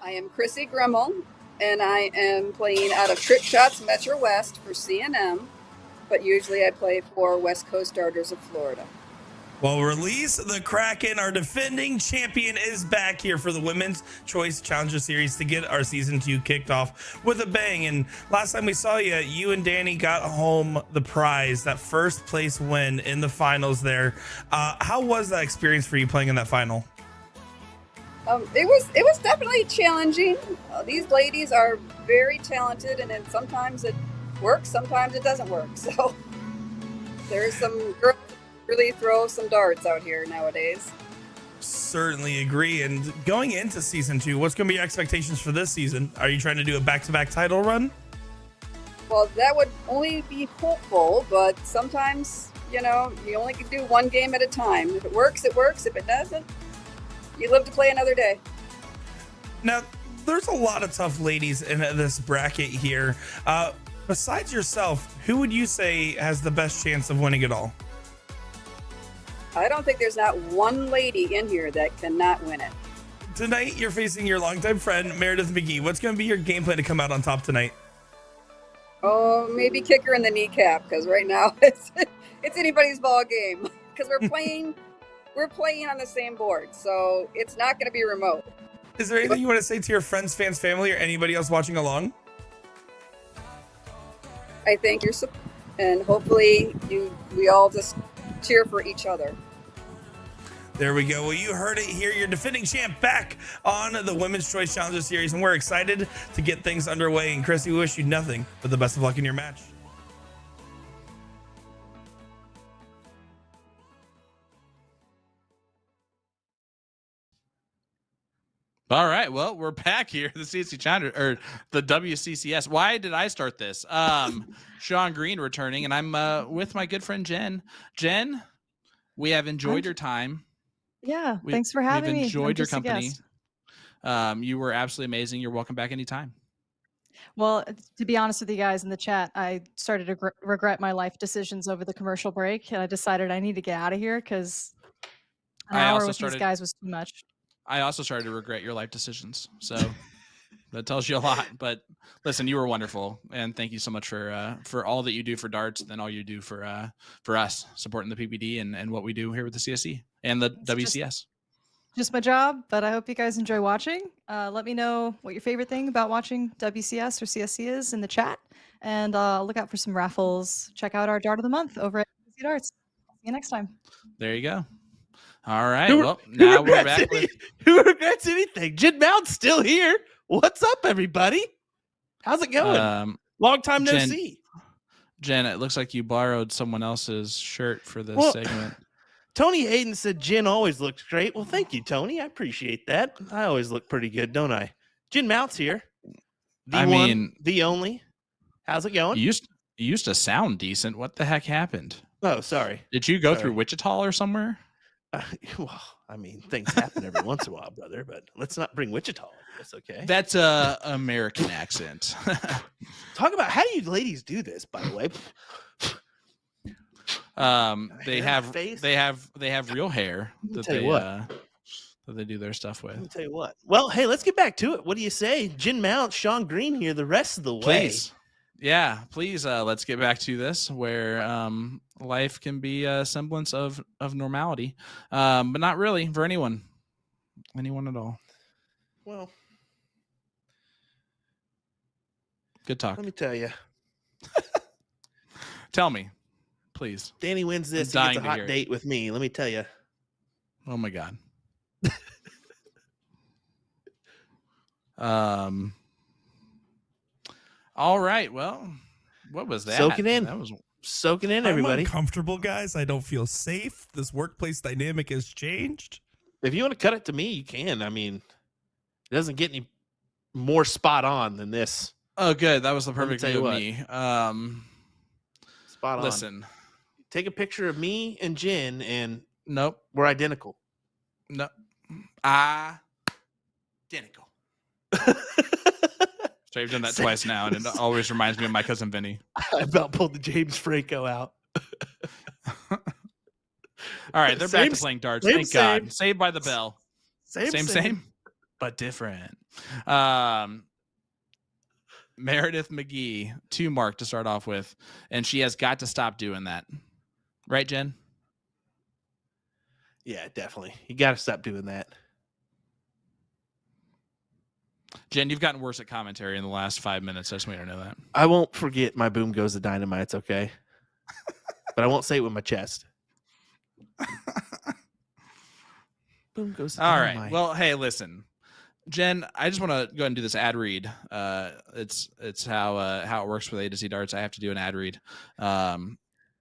I am Krissi Grimal, and I am playing out of Trick Shots Metro West for CNM, but usually I play for West Coast Darters of Florida. Well, Release the Kraken, our defending champion, is back here for the Women's Choice Challenger Series to get our season 2 kicked off with a bang. And last time we saw you, you and Danny got home the prize, that first place win in the finals there. How was that experience for you playing in that final? It was definitely challenging. These ladies are very talented, and then sometimes it works, sometimes it doesn't work. So there's some girls who really throw some darts out here nowadays. Certainly agree. And going into season 2, what's going to be your expectations for this season? Are you trying to do a back-to-back title run? Well, that would only be hopeful, but sometimes, you only can do one game at a time. If it works, it works. If it doesn't, you live to play another day. Now, there's a lot of tough ladies in this bracket here. Besides yourself, who would you say has the best chance of winning it all? I don't think there's not one lady in here that cannot win it. Tonight, you're facing your longtime friend, Meradith McGee. What's going to be your game plan to come out on top tonight? Oh, maybe kick her in the kneecap, because right now it's anybody's ball game. Because we're playing on the same board, so it's not going to be remote. Is there anything you want to say to your friends, fans, family, or anybody else watching along? I thank your support, and hopefully we all just cheer for each other. There we go. Well, you heard it here. Your defending champ back on the Women's Choice Challenger Series, and we're excited to get things underway. And Krissi, we wish you nothing but the best of luck in your match. All right, well, we're back here, the CC Challenger, or the WCCS. Why did I start this? Sean Green returning, and I'm with my good friend Jen. Jen, we have enjoyed your time. Yeah, thanks for having me. We've enjoyed your just a company. guest. You were absolutely amazing. You're welcome back anytime. Well, to be honest with you guys in the chat, I started to regret my life decisions over the commercial break, and I decided I need to get out of here because an hour with these guys was too much. I also started to regret your life decisions. So that tells you a lot. But listen, you were wonderful. And thank you so much for all that you do for darts and all you do for us supporting the PPD and what we do here with the CSE and the WCS. Just my job, but I hope you guys enjoy watching. Let me know what your favorite thing about watching WCS or CSC is in the chat. And look out for some raffles. Check out our Dart of the Month over at CSC Darts. See you next time. There you go. All right. Well, now we're back with who regrets anything. Jen Mount's still here. What's up, everybody? How's it going? Long time no see. Jen, it looks like you borrowed someone else's shirt for this segment. Tony Hayden said Jen always looks great. Well, thank you, Tony. I appreciate that. I always look pretty good, don't I? Jen Mount's here. The only. How's it going? You used to sound decent. What the heck happened? Oh, sorry. Did you go through Wichita or somewhere? Well, I mean, things happen every once in a while, brother, but let's not bring Wichita into this, okay? That's a American accent. Talk about, how do you ladies do this, by the way? They have real hair that they do their stuff with. Let me tell you what. Well, hey, let's get back to it. What do you say? Jen Mount, Sean Green here the rest of the way. Please. Yeah, please. Let's get back to this where life can be a semblance of normality, but not really for anyone at all. Well, good talk. Let me tell you. Tell me, please. Danny wins this. He gets a hot date with me. Let me tell you. Oh my God. All right. Well, what was that? Soak it in. That was soaking in, everybody. I'm uncomfortable, guys. I don't feel safe. This workplace dynamic has changed. If you want to cut it to me, you can. I mean, it doesn't get any more spot on than this. Oh, good. That was the perfect view of me. Spot on. Listen, take a picture of me and Jen, and nope, we're identical. No, identical. So I've done that twice now, and it always reminds me of my cousin Vinny. I about pulled the James Franco out. All right, they're back to playing darts. Thank God. Saved by the bell. Same, but different. Meradith McGee, 2 mark to start off with, and she has got to stop doing that. Right, Jen? Yeah, definitely. You got to stop doing that. Jen, you've gotten worse at commentary in the last 5 minutes. I just want you to know that. I won't forget my boom goes the dynamite's okay. But I won't say it with my chest. Boom goes the dynamite. All right. Well, hey, listen. Jen, I just want to go ahead and do this ad read. It's how it works with A to Z Darts. I have to do an ad read.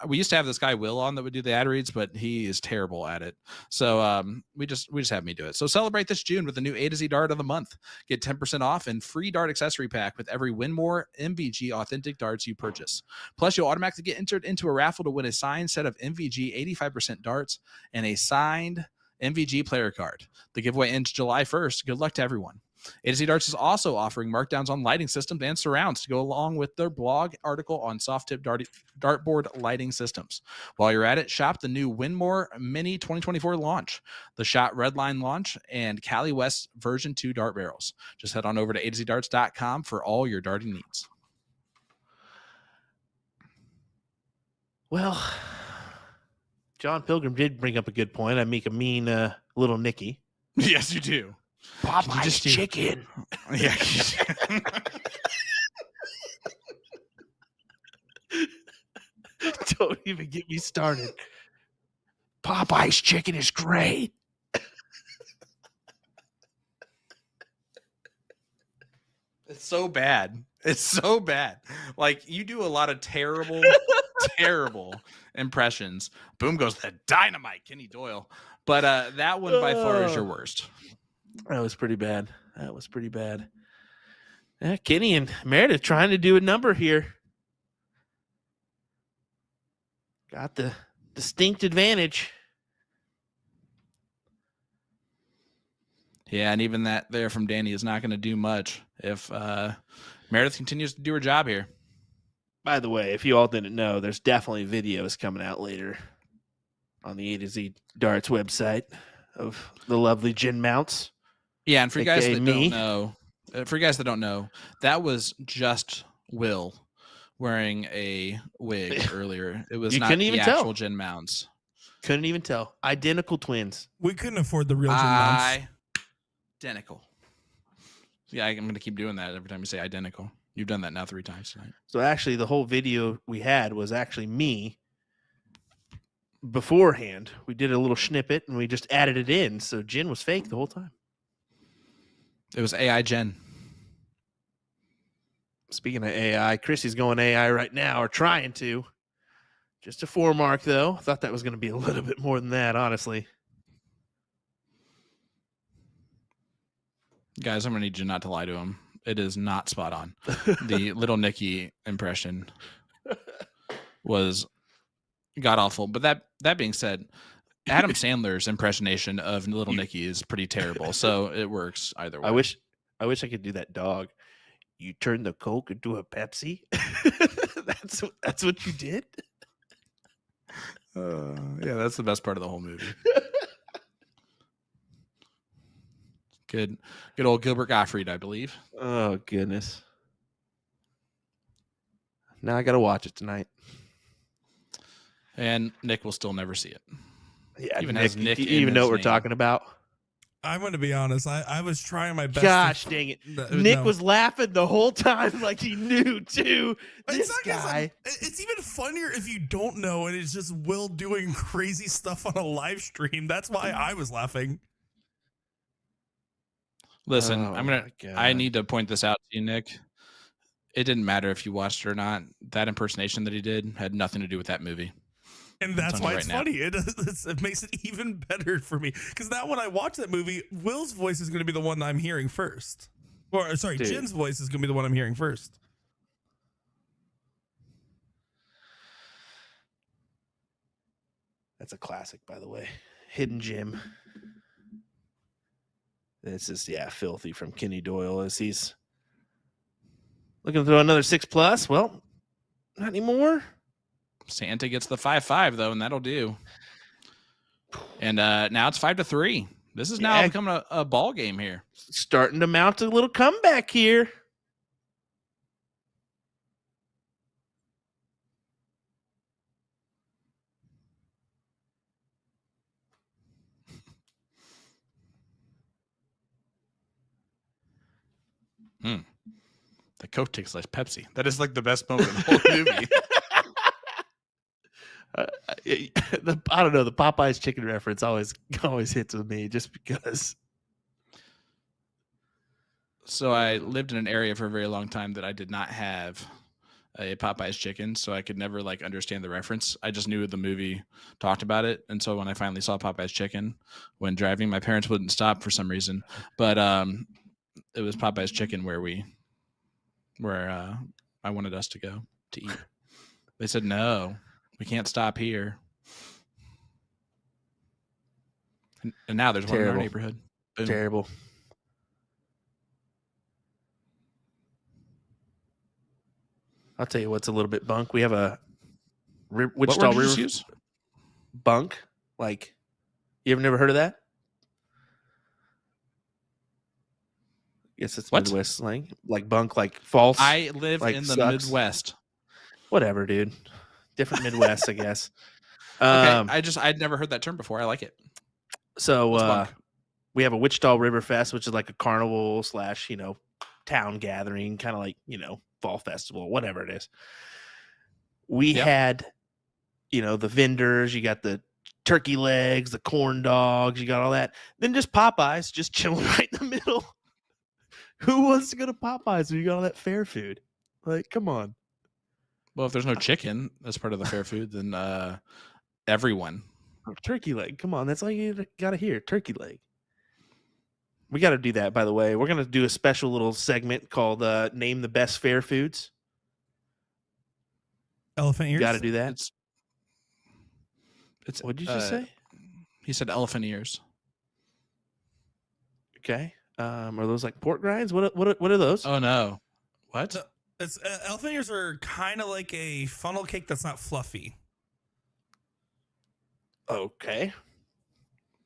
we used to have this guy Will on that would do the ad reads, but he is terrible at it. So we just have me do it. So celebrate this June with the new A to Z dart of the month. Get 10% off and free dart accessory pack with every Win More MVG authentic darts you purchase. Plus, you'll automatically get entered into a raffle to win a signed set of MVG 85% darts and a signed MVG player card. The giveaway ends July 1st. Good luck to everyone. A to Z Darts is also offering markdowns on lighting systems and surrounds to go along with their blog article on soft tip dartboard lighting systems. While you're at it, shop the new Winmore Mini 2024 launch, the Shot Redline launch, and Cali West version 2 dart barrels. Just head on over to atozdarts.com for all your darting needs. Well, John Pilgrim did bring up a good point. I make a mean little Nicky. Yes, you do. Popeye's chicken. Yeah. Don't even get me started. Popeye's chicken is great. It's so bad. It's so bad. Like, you do a lot of terrible, terrible impressions. Boom goes the dynamite, Kenny Doyle. But that one by far is your worst. That was pretty bad. Yeah, Kenny and Meredith trying to do a number here. Got the distinct advantage. Yeah, and even that there from Danny is not going to do much if Meredith continues to do her job here. By the way, if you all didn't know, there's definitely videos coming out later on the A to Z Darts website of the lovely Jen Mounts. Yeah, and for you guys AKA that me. don't know, that was just Will wearing a wig earlier. It was You not couldn't the even actual tell. Jen Mounts. Couldn't even tell. Identical twins. We couldn't afford the real Jim Mounts. Identical. Yeah, I'm going to keep doing that every time you say identical. You've done that now 3 times tonight. So actually, the whole video we had was actually me. Beforehand, we did a little snippet and we just added it in. So Jen was fake the whole time. It was AI Jen. Speaking of AI, Chrissy's going AI right now, or trying to. Just a 4 mark, though. I thought that was going to be a little bit more than that, honestly. Guys, I'm going to need you not to lie to him. It is not spot on. The Little Nicky impression was god-awful. But that being said, Adam Sandler's impersonation of Little Nicky is pretty terrible. So it works either way. I wish I could do that dog. You turn the Coke into a Pepsi? That's what you did? Yeah, that's the best part of the whole movie. Good old Gilbert Gottfried, I believe. Oh, goodness. Now I got to watch it tonight. And Nick will still never see it. Yeah, Even Nick, has Nick do in you even know his what we're name. talking about? I'm going to be honest. I was trying my best. Gosh, dang it. Nick was laughing the whole time like he knew, too. This It's not 'cause guy. it's even funnier if you don't know, and it's just Will doing crazy stuff on a live stream. That's why I was laughing. Listen, Oh, I my God. need to point this out to you, Nick. It didn't matter if you watched it or not. That impersonation that he did had nothing to do with that movie. And that's telling why you it's right now. funny. It makes it even better for me. Because now when I watch that movie, Will's voice is going to be the one I'm hearing first. Or, sorry, Dude. Jen's voice is going to be the one I'm hearing first. That's a classic, by the way. Hidden Gem. This is, filthy from Kenny Doyle as he's looking to throw another 6+. Well, not anymore. Santa gets the 5-5 though, and that'll do. And now it's 5-3. This is now Yeah. becoming a ball game here. Starting to mount a little comeback here. The Coke tastes like Pepsi. That is like the best moment of the whole movie. I don't know. The Popeyes chicken reference always hits with me just because. So I lived in an area for a very long time that I did not have a Popeye's chicken, so I could never like understand the reference. I just knew the movie talked about it, and so when I finally saw Popeye's chicken when driving, my parents wouldn't stop for some reason, but it was Popeye's chicken where I wanted us to go to eat. They said no, we can't stop here, and now there's one in our Terrible. neighborhood. Boom. Terrible. I'll tell you what's a little bit bunk. We have a What Wichita word did you River use? bunk. Like, you ever never heard of that? Yes, it's What? Midwest slang. Like bunk, like false. I live like in the sucks. Midwest. Whatever, dude. Different Midwest, I guess. Okay, I'd never heard that term before. I like it. So What's bunk? we have a Wichita River Fest, which is like a carnival / town gathering, kind of like, fall festival, whatever it is. We Yep. had, the vendors, you got the turkey legs, the corn dogs, you got all that. Then just Popeyes just chilling right in the middle. Who wants to go to Popeyes when you got all that fair food? Like, come on. Well, if there's no chicken as part of the fair food, then everyone. Turkey leg. Come on. That's all you got to hear. Turkey leg. We got to do that, by the way. We're going to do a special little segment called Name the Best Fair Foods. Elephant ears. Got to do that. It's What did you just say? He said elephant ears. Okay. Are those like pork rinds? What are those? Oh no. What? It's, elephant ears are kind of like a funnel cake that's not fluffy. Okay.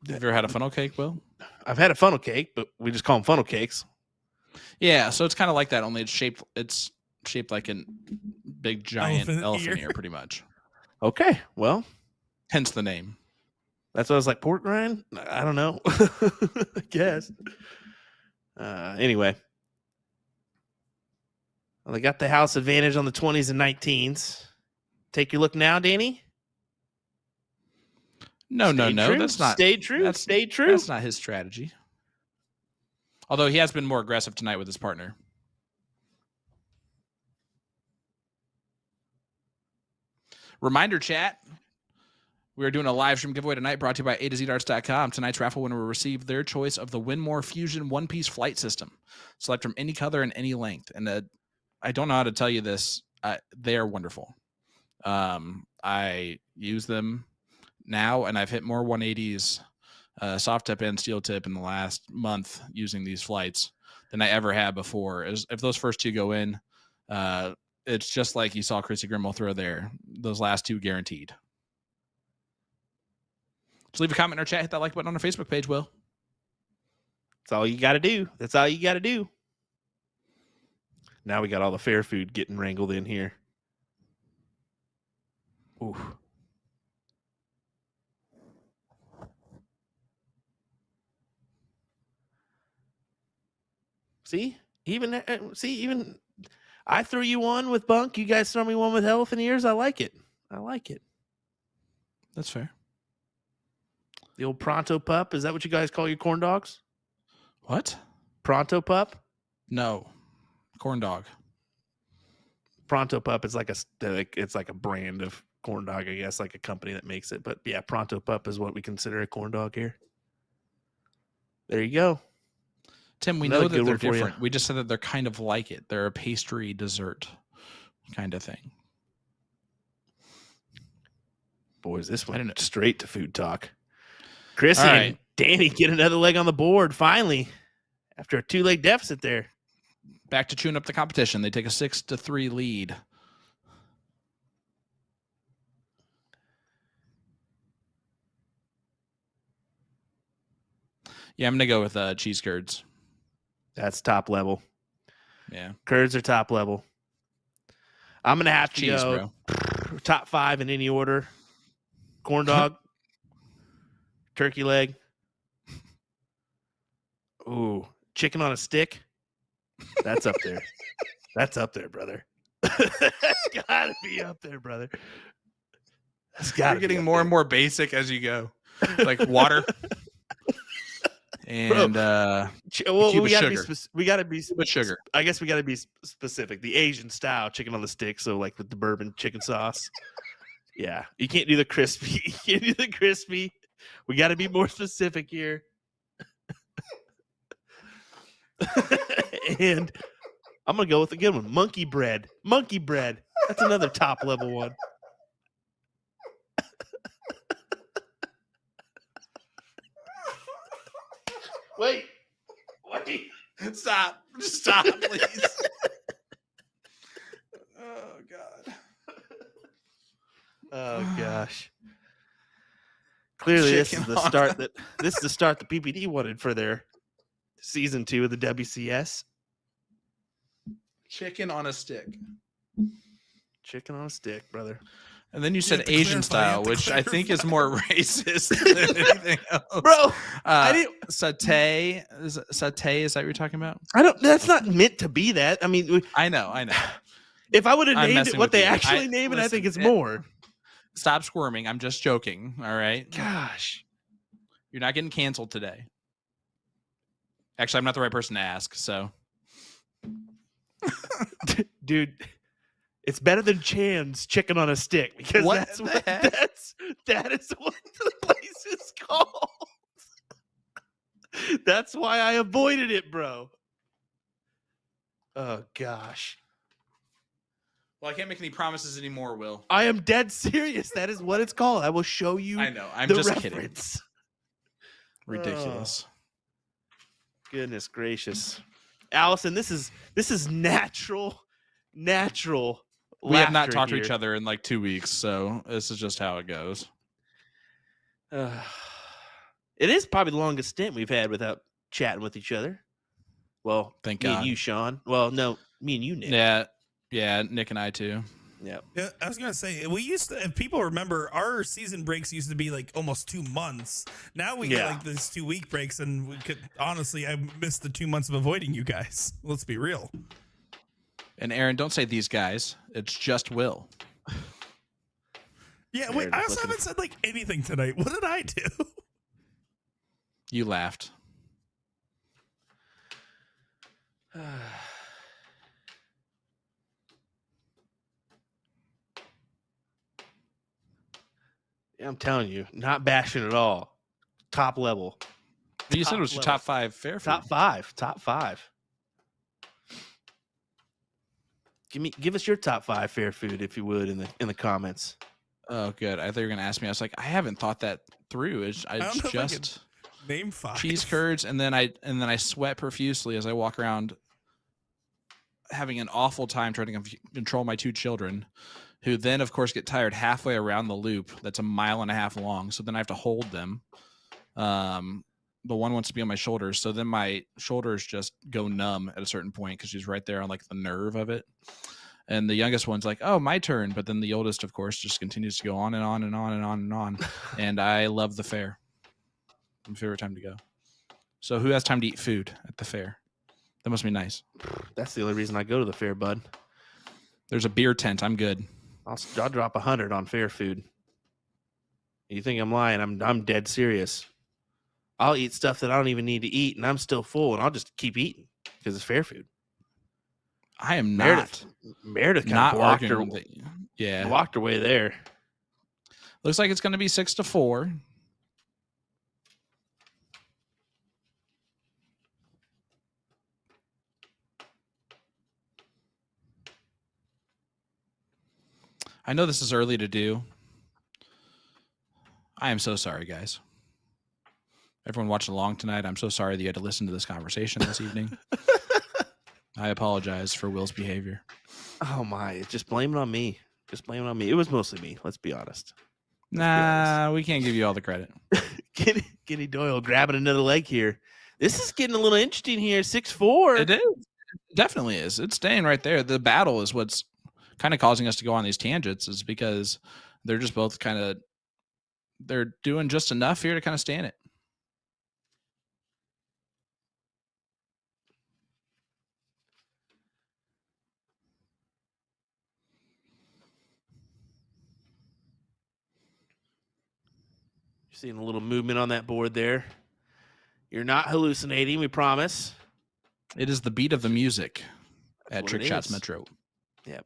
Have you ever had a funnel cake, Will? I've had a funnel cake, but we just call them funnel cakes. Yeah, so it's kind of like that, only it's shaped like a big giant Elephant elephant ear. ear, pretty much. Okay. Well, Hence the name. that's what I was like, pork rind? I don't know. I guess. Anyway. Well, they got the house advantage on the 20s and 19s. Take your look now, Danny. No. True. That's not. Stay true. Stay true. That's not his strategy. Although he has been more aggressive tonight with his partner. Reminder, chat. We are doing a live stream giveaway tonight brought to you by A2ZDarts.com. Tonight's raffle winner will receive their choice of the Winmore Fusion one-piece flight system. Select from any color and any length. And I don't know how to tell you this. They are wonderful. I use them now, and I've hit more 180s, soft tip and steel tip in the last month using these flights than I ever had before. If those first two go in, it's just like you saw Krissi Grimal throw there. Those last two guaranteed. Just leave a comment in our chat. Hit that like button on our Facebook page, Will. That's all you got to do. That's all you got to do. Now we got all the fair food getting wrangled in here. Ooh. See? Even I threw you one with bunk. You guys throw me one with elephant ears. I like it. That's fair. The old pronto pup. Is that what you guys call your corn dogs? What? Pronto pup? No. Corn dog. Pronto pup is it's like a brand of corn dog, I guess, like a company that makes it. But yeah, pronto pup is what we consider a corn dog here. There you go. Tim, we Another know that good they're one for you. different. We just said that they're kind of like it. They're a pastry dessert kind of thing. Boys, this I don't know. went straight to food talk. Krissi All and right. Danny get another leg on the board finally after a 2-leg deficit there. Back to chewing up the competition. They take a 6-3 lead. Yeah, I'm going to go with cheese curds. That's top level. Yeah. Curds are top level. I'm going to have to Cheese, go bro. top 5 in any order. Corn dog, turkey leg. Ooh, chicken on a stick. That's up there. That's up there, brother. That's got to be up there, brother. That's got You're getting more and more basic as you go. Like water. and a Well, cube we of gotta be sugar. we gotta be With sugar. I guess we gotta be specific. The Asian style chicken on the stick, so like with the bourbon chicken sauce. Yeah, you can't do the crispy. You can't do the crispy. We got to be more specific here. And I'm gonna go with a good one. Monkey bread. Monkey bread. That's another top level one. Wait. Stop, please. Oh God. Oh gosh. Clearly, this is the start that PPD wanted for their season 2 of the WCS. Chicken on a stick. Chicken on a stick, brother. And then you said have to Asian clarify, you style, have to which I think is clarify. more racist than anything else. Bro, I didn't. Satay. Satay, is that what you're talking about? I don't. That's not meant to be that. I mean, I know. if I would have I'm named it messing what with they you. actually name it, I think it's Listen, more. Stop squirming. I'm just joking. All right. Gosh, You're not getting canceled today. Actually, I'm not the right person to ask. So, dude, it's better than Chan's chicken on a stick because What that's the what heck? that is what the place is called. That's why I avoided it, bro. Oh gosh. well, I can't make any promises anymore, Will. I am dead serious. That is what it's called. I will show you I know. I'm the just kidding. reference. Ridiculous. Goodness gracious. Allison, this is natural. We have not talked to each here. other in like 2 weeks, so this is just how it goes. It is probably the longest stint we've had without chatting with each other. Well, Thank me God. and you, Sean. Well, no, me and you, Nick. Yeah, Nick and I too. Yeah. Yeah, I was gonna say we used to. If people remember, our season breaks used to be like almost 2 months. Now we get like these 2-week breaks, and we could honestly, I missed the 2 months of avoiding you guys. Let's be real. And Aaron, don't say these guys. It's just Will. Yeah, wait. I also looking- haven't said like anything tonight. What did I do? You laughed. Yeah, I'm telling you, not bashing at all. Top level. You said it was your level. top 5 fair food. Top five. Give us your top 5 fair food, if you would, in the comments. Oh, good. I thought you were gonna ask me. I was like, I haven't thought that through. It's don't know if I just Name 5. cheese curds, and then I sweat profusely as I walk around, having an awful time trying to control my 2 children, who then of course get tired halfway around the loop that's 1.5 miles long. So then I have to hold them. The one wants to be on my shoulders, so then my shoulders just go numb at a certain point because she's right there on like the nerve of it. And the youngest one's like, "Oh, my turn," but then the oldest, of course, just continues to go on and on and on and on and on. And I love the fair. My favorite time to go. So who has time to eat food at the fair? That must be nice. That's the only reason I go to the fair, bud. There's a beer tent. I'm good. I'll drop 100 on fair food. You think I'm lying? I'm dead serious. I'll eat stuff that I don't even need to eat, and I'm still full, and I'll just keep eating because it's fair food. I am not. Meredith kind Not of walked her, arguing with it. Yeah. walked her way there. Looks like it's going to be 6-4. I know this is early to do. I am so sorry, guys. Everyone watching along tonight, I'm so sorry that you had to listen to this conversation this evening. I apologize for Will's behavior. Oh my! Just blame it on me. Just blame it on me. It was mostly me. Let's be honest. Nah, we can't give you all the credit. Kenny Doyle grabbing another leg here. This is getting a little interesting here. 6-4. It is. It definitely is. It's staying right there. The battle is what's kind of causing us to go on these tangents, is because they're just both they're doing just enough here to kind of stand it. You're seeing a little movement on that board there. You're not hallucinating, we promise. It is the beat of the music That's at what Trick it Shots is. Metro. Yep.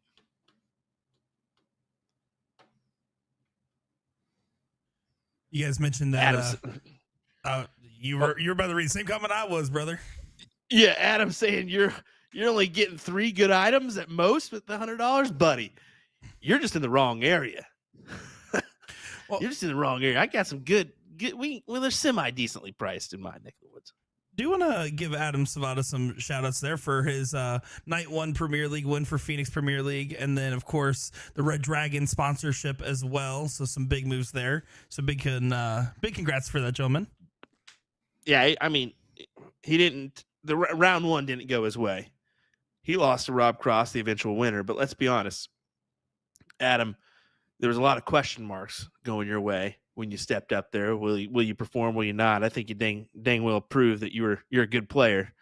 You guys mentioned that you were about to read the same comment I was, brother. Yeah, Adam saying you're only getting 3 good items at most with the $100, buddy. You're just in the wrong area. Well, You're just in the wrong area. I got some good. They're semi decently priced in my neck of the woods. Do you want to give Adam Savada some shout outs there for his night 1 Premier League win for Phoenix Premier League, and then of course the Red Dragon sponsorship as well. So some big moves there. So big congrats for that, gentleman. Yeah, I mean, he didn't. The round 1 didn't go his way. He lost to Rob Cross, the eventual winner. But let's be honest, Adam, there was a lot of question marks going your way when you stepped up there. Will you perform? Will you not? I think you dang well proved that you're a good player.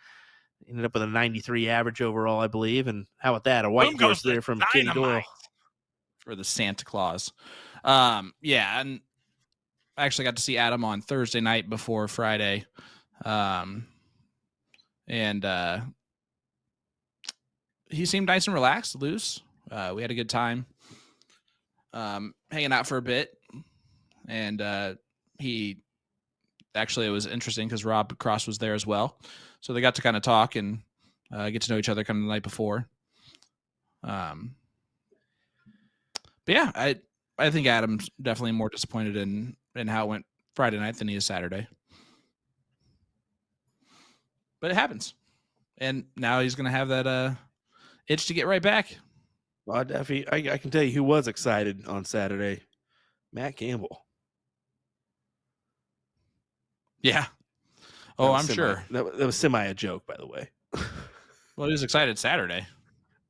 Ended up with a 93 average overall, I believe. And how about that? A white Boom horse goes the there from Kenny Doyle. dynamite for the Santa Claus. Yeah, and I actually got to see Adam on Thursday night before Friday. And he seemed nice and relaxed, loose. We had a good time hanging out for a bit. And it was interesting because Rob Cross was there as well. So they got to kind of talk and get to know each other kind of the night before. But yeah, I think Adam's definitely more disappointed in how it went Friday night than he is Saturday. But it happens. And now he's going to have that itch to get right back. Well, I can tell you who was excited on Saturday. Matt Campbell. Yeah. Oh, I'm sure. That was semi a joke, by the way. Well, he was excited Saturday.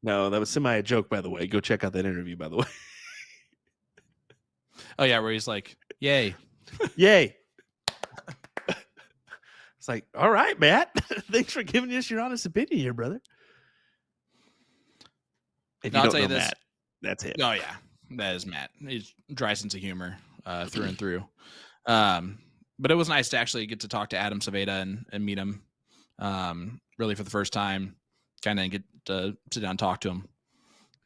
No, that was semi a joke, by the way. Go check out that interview, by the way. Oh, yeah, where he's like, yay. Yay. It's like, all right, Matt. Thanks for giving us your honest opinion here, brother. If you I'll don't tell you know this. Matt, that's him. Oh, yeah. That is Matt. He's dry sense of humor through and through. But it was nice to actually get to talk to Adam Savada and meet him really for the first time, kind of get to sit down and talk to him.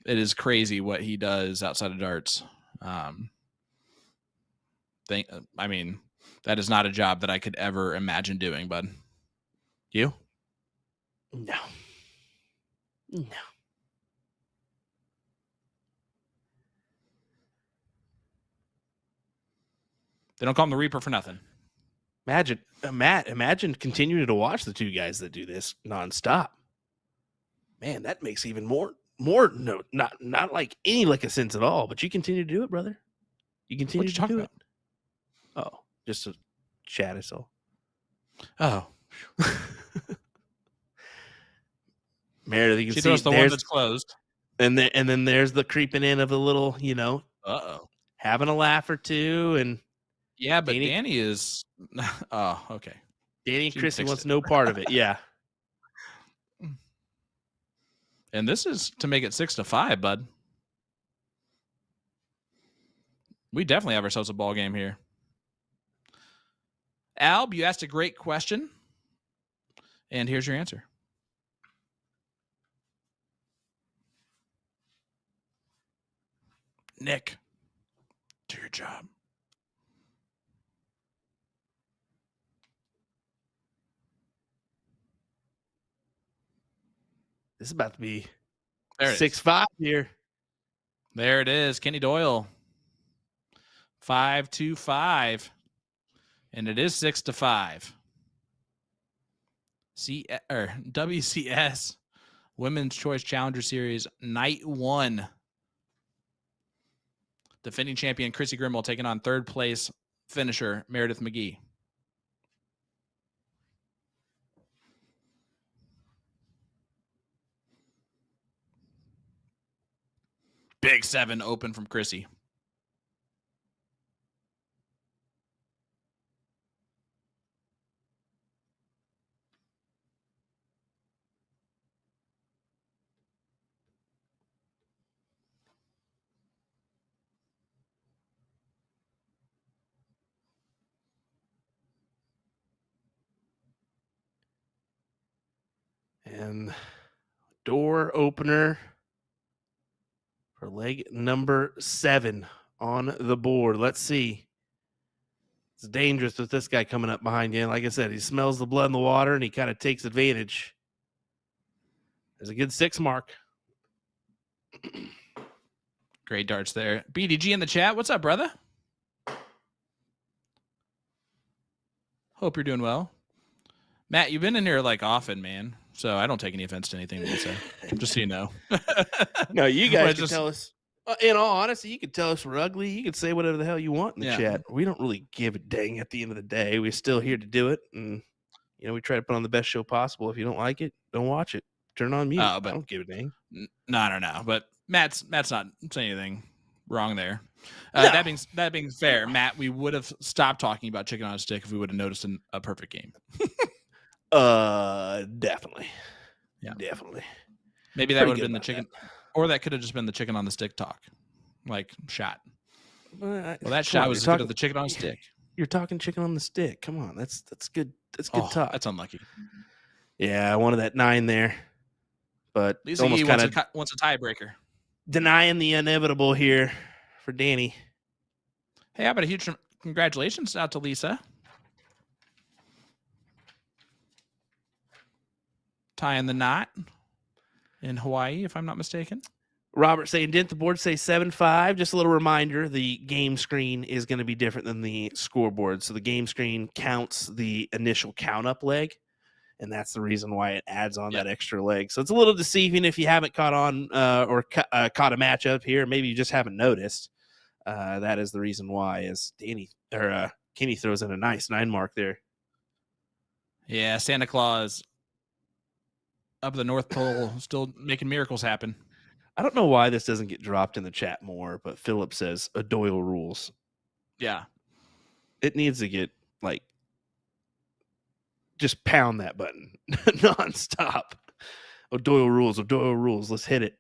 It is crazy what he does outside of darts. I mean, that is not a job that I could ever imagine doing, bud. You? No. They don't call him the Reaper for nothing. Imagine continuing to watch the 2 guys that do this nonstop. Man, that makes even more no, not like any lick of sense at all, but you continue to do it, brother. You continue to do it. Oh, just to chat us all. Oh. Meredith, you can She see throws the one that's closed. And then there's the creeping in of the little, having a laugh or two. And yeah, but Danny is oh, okay. Danny and Krissi wants no part of it. Yeah. And this is to make it 6-5, bud. We definitely have ourselves a ball game here. Alb, you asked a great question. And here's your answer. Nick, do your job. This is about to be There it 6-5 here. There it is. Kenny Doyle. 5-5. And it is 6-5. WCS Women's Choice Challenger Series Night 1. Defending champion Krissi Grimal taking on 3rd place finisher Meradith McGee. Big 7 open from Krissi. And door opener for leg number 7 on the board. Let's see. It's dangerous with this guy coming up behind you. And like I said, he smells the blood in the water and he kind of takes advantage. There's a good 6 mark. Great darts there. BDG in the chat. What's up, brother? Hope you're doing well. Matt, you've been in here like often, man. So I don't take any offense to anything that you say. Just so you know. No, you guys Well, can tell us. In all honesty, you can tell us we're ugly. You can say whatever the hell you want in the chat. We don't really give a dang at the end of the day. We're still here to do it. And, we try to put on the best show possible. If you don't like it, don't watch it. Turn on mute. I don't give a dang. No. But Matt's not saying anything wrong there. No. That being fair, Matt, we would have stopped talking about chicken on a stick if we would have noticed a perfect game. Definitely. Yeah. Definitely. Maybe that would have been the chicken, or that could have just been the chicken on the stick talk, like shot. Well, that shot was as good as the chicken on a stick. You're talking chicken on the stick. Come on, that's good. That's good talk. That's unlucky. Yeah, I wanted that 9 there, but Lisa almost kind of wants a tiebreaker. Denying the inevitable here for Danny. Hey, how about a huge congratulations out to Lisa. Tying the knot in Hawaii, if I'm not mistaken. Robert saying, didn't the board say 7-5? Just a little reminder, the game screen is going to be different than the scoreboard. So the game screen counts the initial count-up leg, and that's the reason why it adds on that extra leg. So it's a little deceiving if you haven't caught on or caught a matchup here. Maybe you just haven't noticed. That is the reason why, as Kenny throws in a nice 9 mark there. Yeah, Santa Claus up at the North Pole, still making miracles happen. I don't know why this doesn't get dropped in the chat more, but Philip says Doyle rules. Yeah. It needs to get, just pound that button nonstop. Doyle rules. Let's hit it.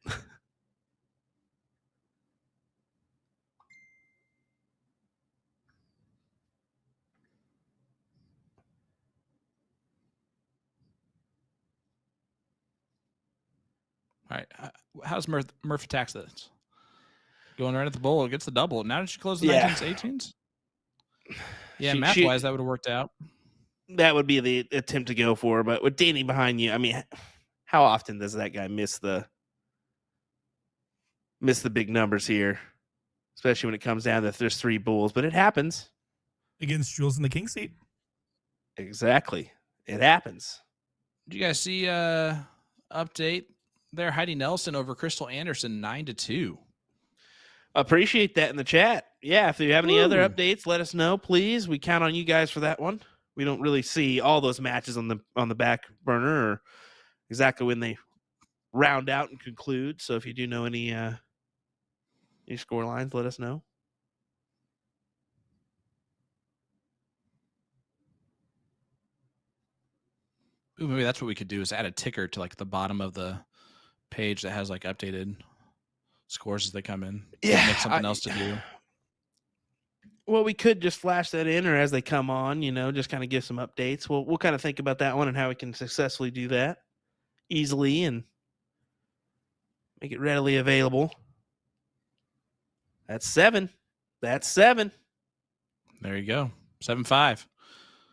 All right. How's Murph attacks this? Going right at the bowl, gets the double. Now did she close the 19s, 18s? Yeah, math-wise, that would have worked out. That would be the attempt to go for, but with Danny behind you, I mean, how often does that guy miss the big numbers here? Especially when it comes down that there's 3 bulls, but it happens. Against Jules in the king seat. Exactly. It happens. Did you guys see update there? Heidi Nelson over Crystal Anderson 9-2. Appreciate that in the chat. Yeah, if you have any other updates, let us know, please. We count on you guys for that one. We don't really see all those matches on the back burner or exactly when they round out and conclude. So if you do know any score lines, let us know. Ooh, maybe that's what we could do is add a ticker to the bottom of the page that has updated scores as they come in. Yeah, make something else to do. Well, we could just flash that in, or as they come on, just kind of give some updates. We'll kind of think about that one and how we can successfully do that easily and make it readily available. That's 7. That's 7. There you go. 7-5.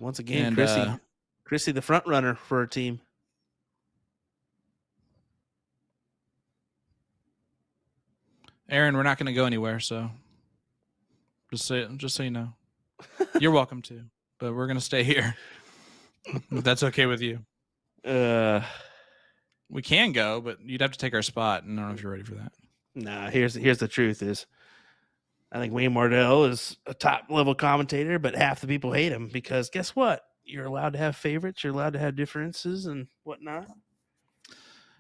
Once again, And, Krissi, the front runner for her team. Aaron, we're not going to go anywhere, so just so you know. You're welcome to, but we're going to stay here. If that's okay with you. We can go, but you'd have to take our spot, and I don't know if you're ready for that. Nah, here's the truth is I think Wayne Mardell is a top-level commentator, but half the people hate him because guess what? You're allowed to have favorites. You're allowed to have differences and whatnot.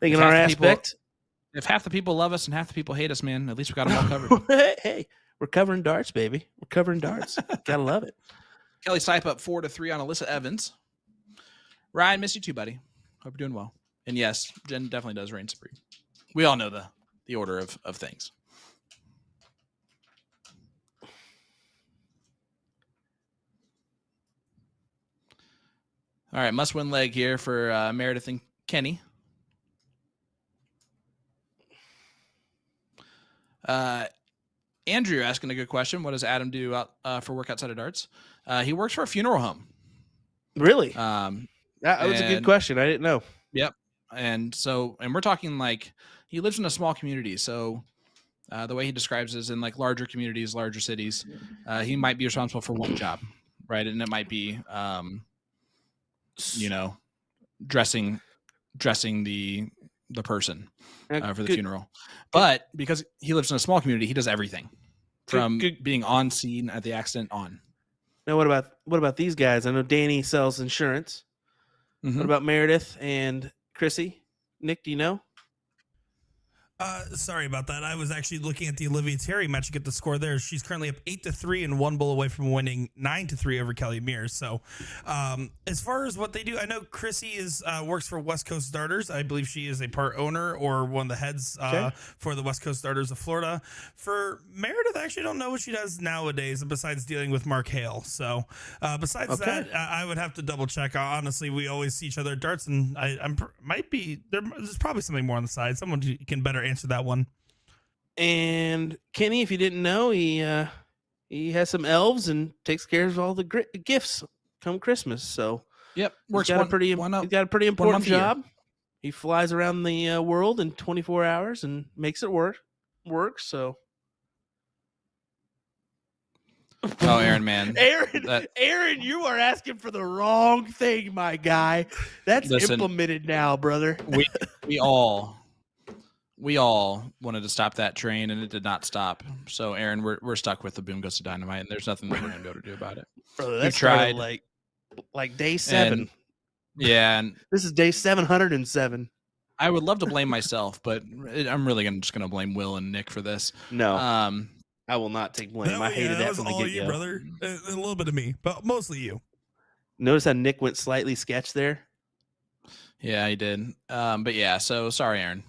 Thinking our aspect. If half the people love us and half the people hate us, man, at least we got them all covered. Hey, we're covering darts, baby. We're covering darts. Gotta love it. Kelly Stipe up 4-3 on Alyssa Evans. Ryan, miss you too, buddy. Hope you're doing well. And yes, Jen definitely does reign supreme. We all know the order of things. All right, must-win leg here for Meredith and Kenny. Andrew asking a good question. What does Adam do for work outside of darts? He works for a funeral home. Really? That was a good question. I didn't know. Yep. And we're talking like he lives in a small community. So the way he describes it is in like larger communities, larger cities, he might be responsible for one job, right? And it might be, dressing the person for the funeral. But because he lives in a small community, he does everything from being on scene at the accident on. Now, what about these guys? I know Danny sells insurance. Mm-hmm. What about Meredith and Krissi? Nick, do you know? Sorry about that. I was actually looking at the Olivia Terry match to get the score there. She's currently up 8-3 and 1 bowl away from winning 9-3 over Kelly Mears. So, as far as what they do, I know Krissi works for West Coast Darters. I believe she is a part owner or one of the heads for the West Coast Darters of Florida. For Meredith, I actually don't know what she does nowadays besides dealing with Mark Hale. So, besides that, I would have to double check. Honestly, we always see each other at darts, and there's probably something more on the side. Someone can better answer that one. And Kenny, if you didn't know, he has some elves and takes care of all the gifts come Christmas. So yep, he's got a pretty important job. He flies around the world in 24 hours and makes it work. So. Oh, Aaron, man. Aaron, you are asking for the wrong thing, my guy. That's implemented now, brother. We all wanted to stop that train, and it did not stop. So, Aaron, we're stuck with the Boom Goes to Dynamite, and there's nothing we're going to be able to do about it. Brother, that tried like day 7. And this is day 707. I would love to blame myself, but I'm really just going to blame Will and Nick for this. No, I will not take blame. I hated that from the get-go. Brother. A little bit of me, but mostly you. Notice how Nick went slightly sketch there? Yeah, he did. But yeah, so sorry, Aaron.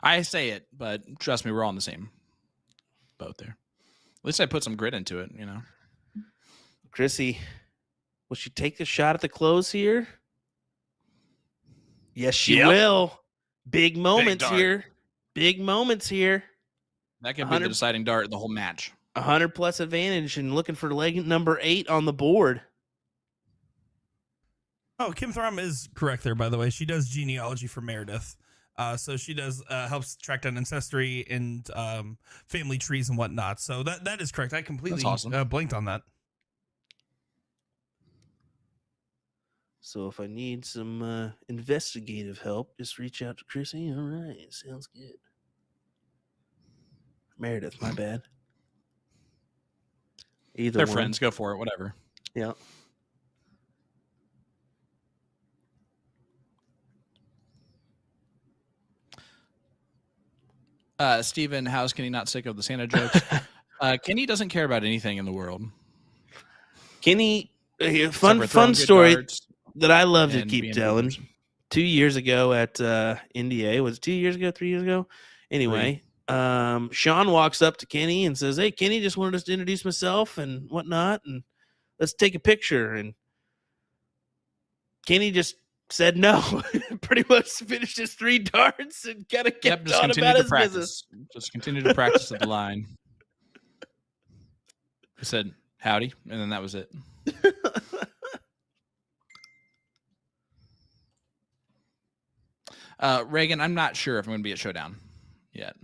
I say it, but trust me, we're all in the same boat there. At least I put some grit into it, Krissi, will she take the shot at the close here? Yes, she will. Big moments here. Big moments here. That could be the deciding dart of the whole match. 100+ advantage and looking for leg number 8 on the board. Oh, Kim Thrum is correct there, by the way. She does genealogy for Meredith. So she does helps track down ancestry and family trees and whatnot. So that is correct. I completely blanked on that. So if I need some investigative help, just reach out to Krissi. All right, sounds good. Meredith, my bad. They're friends. Go for it. Whatever. Yeah. Steven, how's Kenny not sick of the Santa jokes? Kenny doesn't care about anything in the world. Kenny, fun story that I love to keep telling. 2 years ago at NDA, was it 2 years ago, 3 years ago? Anyway, Sean walks up to Kenny and says, "Hey, Kenny, just wanted us to introduce myself and whatnot, and let's take a picture." And Kenny just said no. Pretty much finished his 3 darts and kind of kept on about his business. Just continue to practice at the line. He said, "Howdy," and then that was it. Reagan, I'm not sure if I'm going to be at Showdown yet.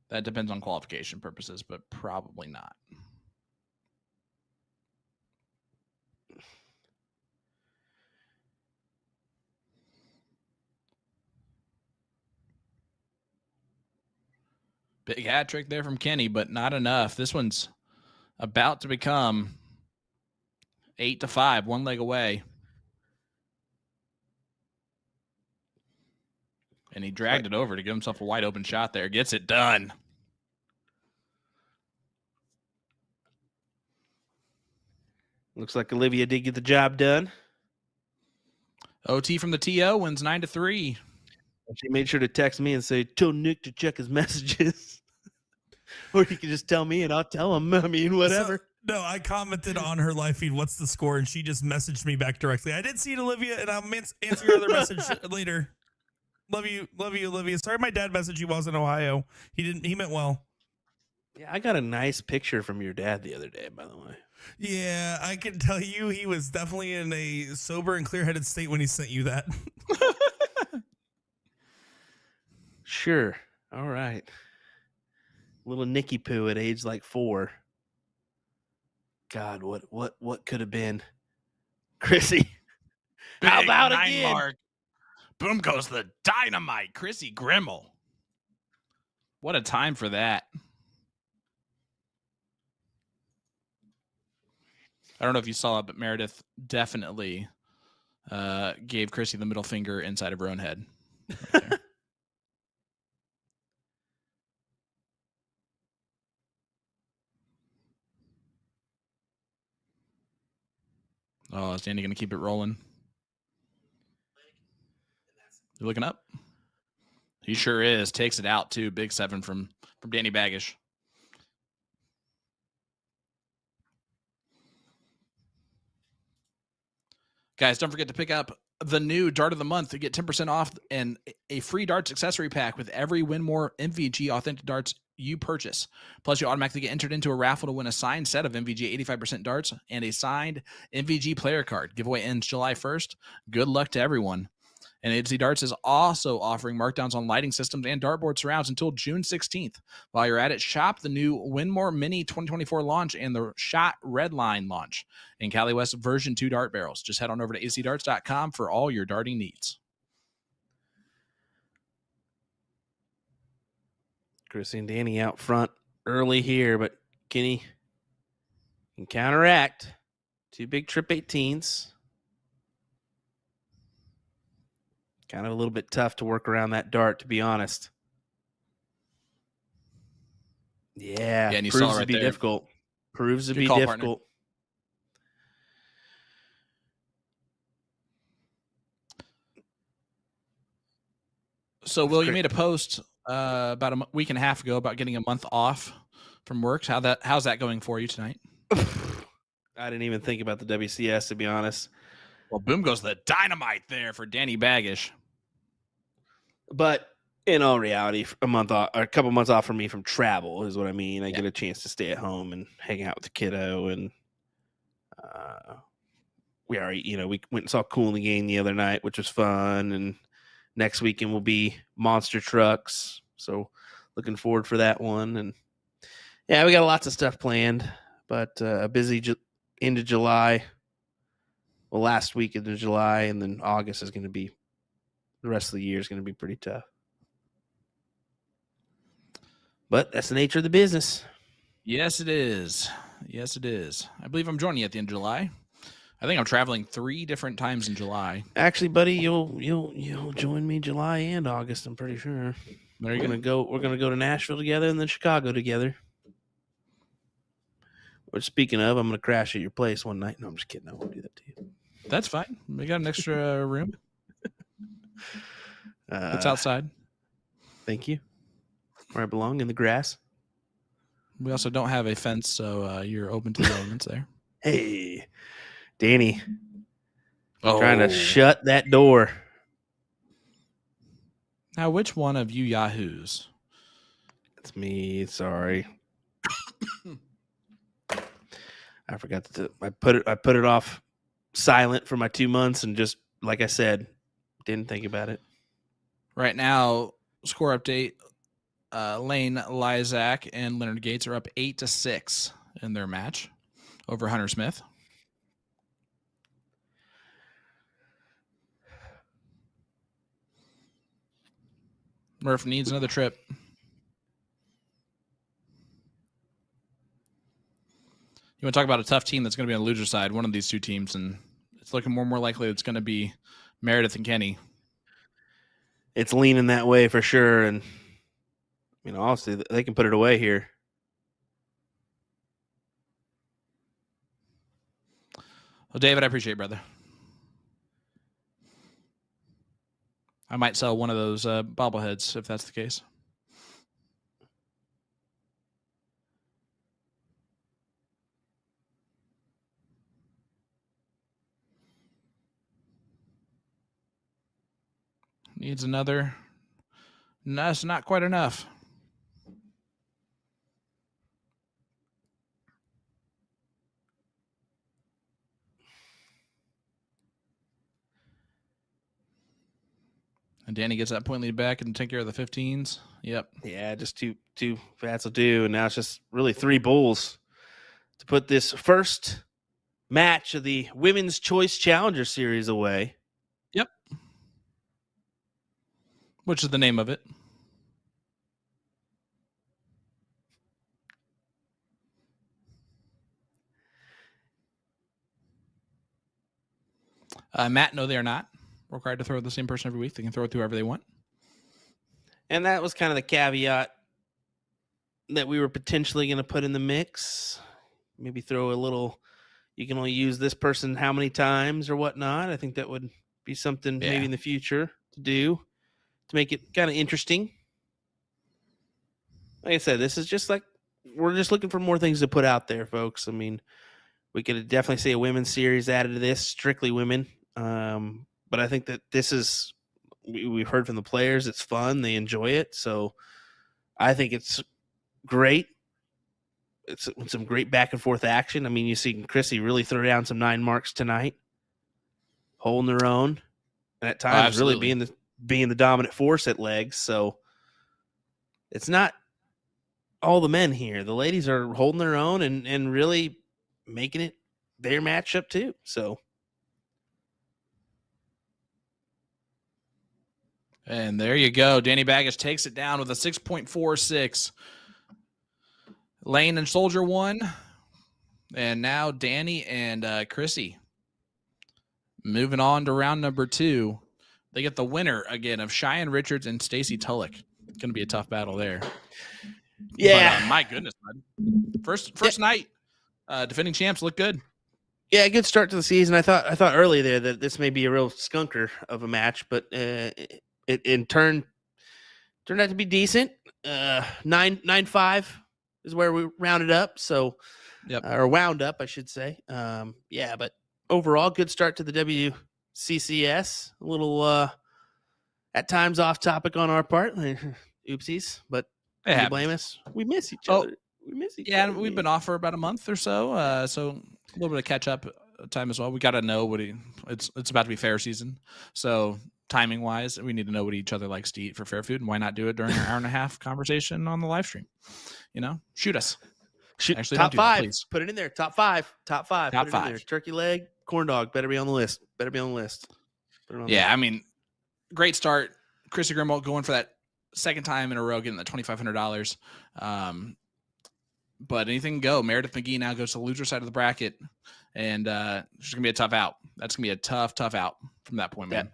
That depends on qualification purposes, but probably not. Big hat trick there from Kenny, but not enough. This one's about to become 8-5, one leg away. And he dragged it over to give himself a wide open shot there. Gets it done. Looks like Olivia did get the job done. OT from the TO wins 9-3. She made sure to text me and say, "Tell Nick to check his messages." Or you can just tell me and I'll tell him. I mean, whatever. No, I commented on her live feed, "What's the score?" And she just messaged me back directly. I did see it, Olivia, and I'll answer your other message later. Love you, Olivia. Sorry, my dad messaged you while I was in Ohio. He meant well. Yeah, I got a nice picture from your dad the other day, by the way. Yeah, I can tell you he was definitely in a sober and clear-headed state when he sent you that. Sure. All right. Little Nicky Poo at age like 4. God, what could have been? Chrissy. How Big about 9 again? mark. Boom goes the dynamite. Krissi Grimal. What a time for that. I don't know if you saw it, but Meradith definitely gave Krissi the middle finger inside of her own head. Right there. Oh, is Danny going to keep it rolling? You looking up? He sure is. Takes it out, too. Big 7 from Danny Baggish. Guys, don't forget to pick up the new Dart of the Month to get 10% off and a free darts accessory pack with every Winmore MVG authentic darts you purchase. Plus, you automatically get entered into a raffle to win a signed set of MVG 85% darts and a signed MVG player card. Giveaway ends July 1st. Good luck to everyone. And AZ Darts is also offering markdowns on lighting systems and dartboard surrounds until June 16th. While you're at it, shop the new Winmore Mini 2024 launch and the Shot Redline launch in Cali West version 2 dart barrels. Just head on over to azdarts.com for all your darting needs. Chrissy and Danny out front early here, but Kenny can counteract. 2 big trip 18s. Kind of a little bit tough to work around that dart, to be honest. Yeah, and you proves saw to right be there. difficult. Proves to Good be call, difficult. So, Will, you made a post about a week and a half ago about getting a month off from work. How's that going for you tonight? I didn't even think about the WCS, to be honest. Well, boom goes the dynamite there for Danny Baggish. But in all reality, a month off, or a couple months off from me from travel is what I mean. I get a chance to stay at home and hang out with the kiddo, and we already, we went and saw Cool in the Game the other night, which was fun. And next weekend will be Monster Trucks, so looking forward for that one. And yeah, we got lots of stuff planned, but a busy end of July. Well, last week into July, and then August is going to be, the rest of the year is going to be pretty tough. But that's the nature of the business. Yes, it is. Yes, it is. I believe I'm joining you at the end of July. I think I'm traveling 3 different times in July. Actually, buddy, you'll join me July and August. I'm pretty sure. There you go. We're gonna go to Nashville together and then Chicago together. Which, speaking of, I'm gonna crash at your place one night. No, I'm just kidding. I won't do that to you. That's fine. We got an extra room. It's outside. Thank you. Where I belong, in the grass. We also don't have a fence, so you're open to the elements there. Hey, Danny. Oh. Trying to shut that door. Now, which one of you yahoos? It's me. Sorry. I forgot to. I put it off silent for my 2 months, and just like I said, didn't think about it. Right now, score update. Lane Lysak and Leonard Gates are up 8-6 in their match over Hunter Smith. Murph needs another trip. You want to talk about a tough team that's going to be on the loser side, one of these 2 teams, and it's looking more and more likely it's going to be Meradith and Kenny. It's leaning that way for sure, and honestly, they can put it away here. Well, David, I appreciate it, brother. I might sell one of those bobbleheads if that's the case. Needs another. No, that's not quite enough. And Danny gets that point lead back and take care of the 15s. Yep. Yeah, just two fats will do. And now it's just really 3 bulls to put this first match of the Women's Choice Challenger Series away. Yep. Which is the name of it. Matt, no, they are not required to throw the same person every week. They can throw it to whoever they want. And that was kind of the caveat that we were potentially going to put in the mix. Maybe throw a little, you can only use this person how many times or whatnot. I think that would be something maybe in the future to do to make it kind of interesting. Like I said, this is just like, we're just looking for more things to put out there, folks. I mean, we could definitely see a women's series added to this, strictly women. But I think that this is, we've heard from the players, it's fun, they enjoy it. So I think it's great. It's some great back and forth action. I mean, you see Krissi really throw down some 9 marks tonight, holding their own, and at times really being the dominant force at legs. So it's not all the men here. The ladies are holding their own and really making it their matchup too. So. And there you go. Danny Baggage takes it down with a 6.46. Lane and Soldier won. And now Danny and Krissi moving on to round number 2. They get the winner again of Cheyenne Richards and Stacy Tulloch. Going to be a tough battle there. Yeah. But, my goodness, bud. First night, defending champs look good. Yeah, good start to the season. I thought earlier there that this may be a real skunker of a match, but it in turn turned out to be decent. 9-5 is where we rounded up. So, or wound up, I should say. But overall, good start to the WCCS. A little at times off topic on our part. Oopsies, but you blame us. We miss each other. We miss each other. Yeah, we've been off for about a month or so. So a little bit of catch up time as well. We got to know it's about to be fair season. So timing wise, we need to know what each other likes to eat for fair food, and why not do it during an hour and a half conversation on the live stream? Shoot us. Actually, top 5. Put it in there. Top 5. Top 5. Top Put it 5. in there. Turkey leg, corn dog. Better be on the list. Put it on there. I mean, great start. Krissi Grimal going for that second time in a row, getting the $2,500. But anything can go. Meradith McGee now goes to the loser side of the bracket, and it's going to be a tough out. That's going to be a tough out from that point, man.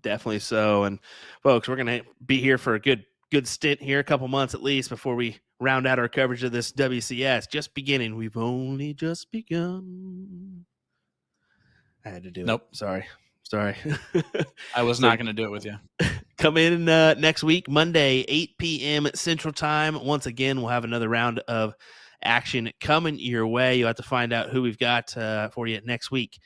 Definitely so. And folks, we're going to be here for a good stint here, a couple months at least, before we round out our coverage of this WCS. Just beginning. We've only just begun. I had to do it. Sorry. I was not going to do it with you. Come in next week, Monday, 8 p.m. Central Time. Once again, we'll have another round of action coming your way. You'll have to find out who we've got for you next week.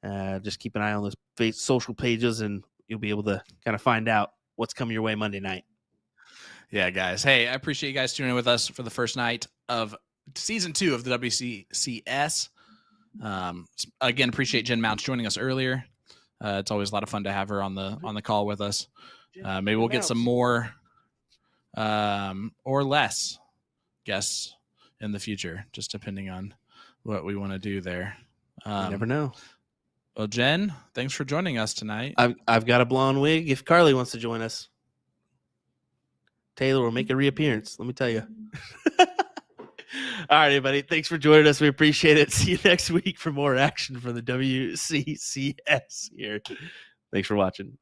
Just keep an eye on those social pages, and you'll be able to kind of find out what's coming your way Monday night. Yeah, guys. Hey, I appreciate you guys tuning in with us for the first night of season 2 of the WCCS. Again, appreciate Jen Mounts joining us earlier. It's always a lot of fun to have her on the call with us. Maybe we'll get some more or less guests in the future, just depending on what we want to do there. You never know. Well, Jen, thanks for joining us tonight. I've got a blonde wig. If Carly wants to join us, Taylor will make a reappearance. Let me tell you. All right, everybody. Thanks for joining us. We appreciate it. See you next week for more action from the WCCS here. Thanks for watching.